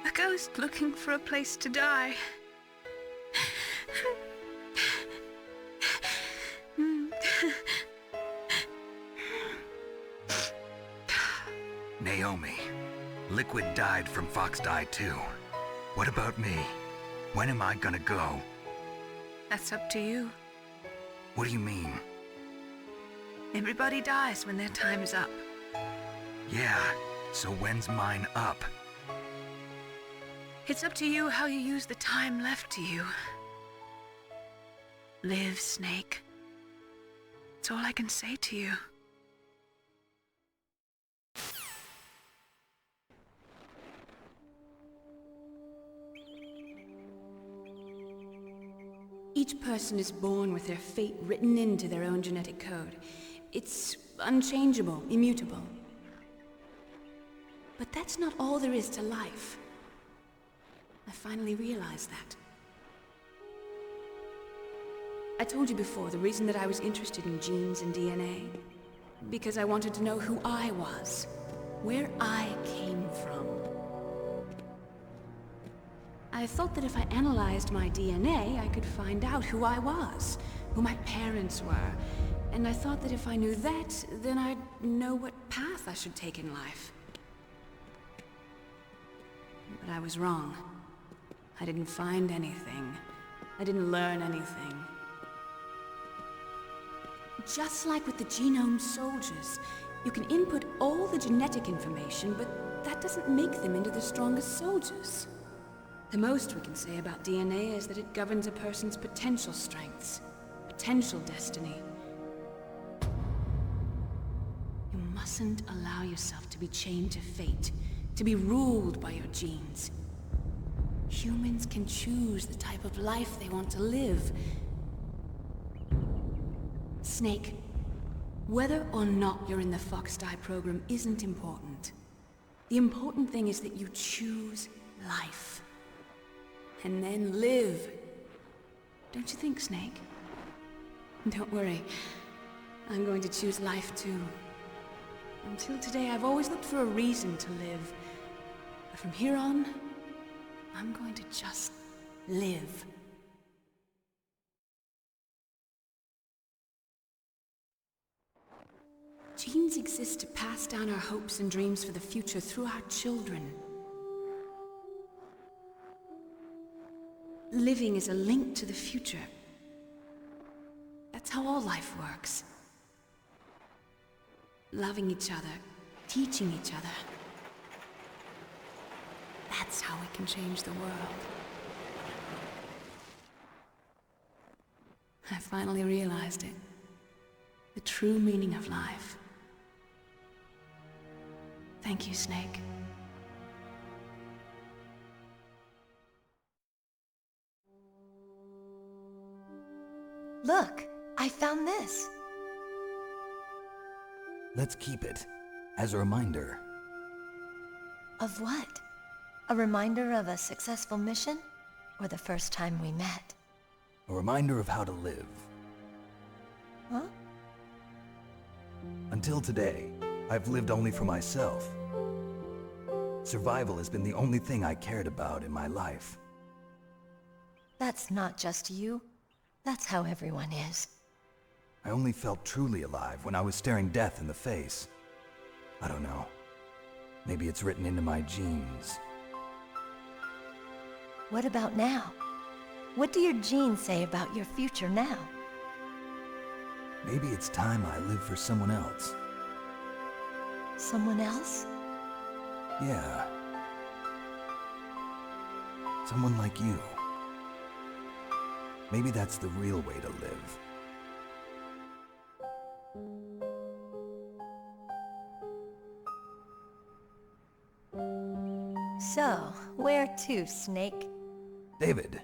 A ghost looking for a place to die. Naomi, Liquid died from Fox Die too. What about me? When am I gonna go? That's up to you. What do you mean? Everybody dies when their time is up. Yeah, so when's mine up? It's up to you how you use the time left to you. Live, Snake. That's all I can say to you. Each person is born with their fate written into their own genetic code. It's unchangeable, immutable. But that's not all there is to life. I finally realized that. I told you before the reason that I was interested in genes and DNA. Because I wanted to know who I was. Where I came from. I thought that if I analyzed my DNA, I could find out who I was, who my parents were, and I thought that if I knew that, then I'd know what path I should take in life. But I was wrong. I didn't find anything. I didn't learn anything. Just like with the genome soldiers, you can input all the genetic information, but that doesn't make them into the strongest soldiers. The most we can say about DNA is that it governs a person's potential strengths, potential destiny. You mustn't allow yourself to be chained to fate, to be ruled by your genes. Humans can choose the type of life they want to live. Snake, whether or not you're in the Fox-Die program isn't important. The important thing is that you choose life. And then live. Don't you think, Snake? Don't worry. I'm going to choose life too. Until today, I've always looked for a reason to live. But from here on, I'm going to just live. Genes exist to pass down our hopes and dreams for the future through our children. Living is a link to the future. That's how all life works. Loving each other, teaching each other. That's how we can change the world. I finally realized it. The true meaning of life. Thank you, Snake. Look, I found this. Let's keep it as a reminder. Of what? A reminder of a successful mission? Or the first time we met? A reminder of how to live. Huh? Until today, I've lived only for myself. Survival has been the only thing I cared about in my life. That's not just you. That's how everyone is. I only felt truly alive when I was staring death in the face. I don't know. Maybe it's written into my genes. What about now? What do your genes say about your future now? Maybe it's time I live for someone else. Someone else? Yeah. Someone like you. Maybe that's the real way to live. So, where to, Snake? David.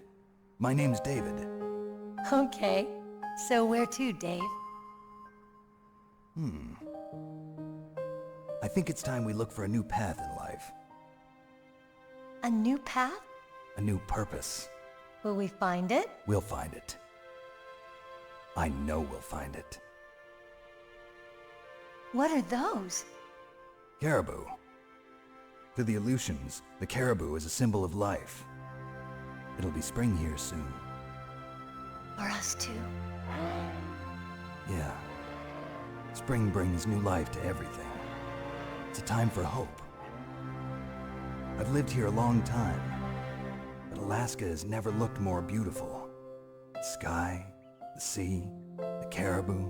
My name's David. Okay. So where to, Dave? I think it's time we look for a new path in life. A new path? A new purpose. Will we find it? We'll find it. I know we'll find it. What are those? Caribou. To the Aleutians, the caribou is a symbol of life. It'll be spring here soon. For us too? Yeah. Spring brings new life to everything. It's a time for hope. I've lived here a long time, but Alaska has never looked more beautiful. The sky, the sea, the caribou,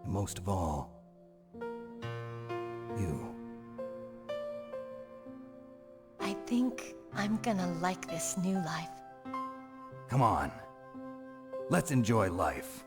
and most of all, you. I think I'm gonna like this new life. Come on. Let's enjoy life.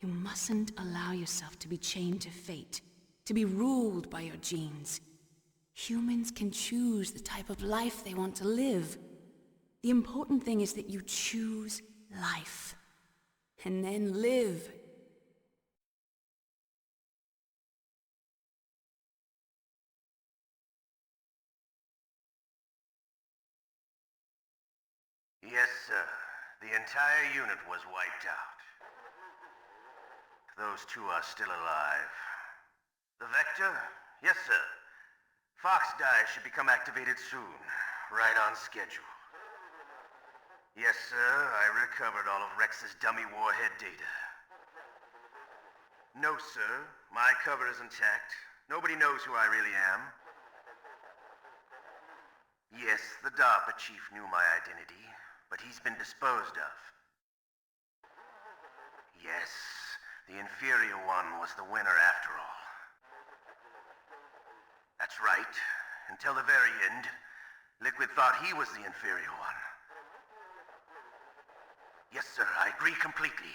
You mustn't allow yourself to be chained to fate, to be ruled by your genes. Humans can choose the type of life they want to live. The important thing is that you choose life, and then live. Yes, sir. The entire unit was wiped out. Those two are still alive. The Vector? Yes, sir. Fox Die should become activated soon. Right on schedule. Yes, sir. I recovered all of Rex's dummy warhead data. No, sir. My cover is intact. Nobody knows who I really am. Yes, the DARPA chief knew my identity, but he's been disposed of. Yes, the inferior one was the winner after all. That's right. Until the very end, Liquid thought he was the inferior one. Yes, sir, I agree completely.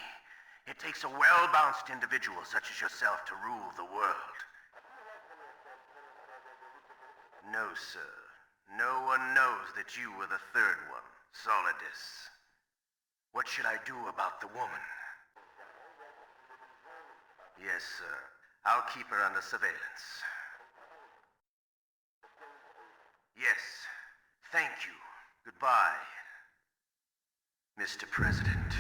It takes a well-balanced individual such as yourself to rule the world. No, sir. No one knows that you were the third one, Solidus. What should I do about the woman? Yes, sir. I'll keep her under surveillance. Yes. Thank you. Goodbye, Mr. President.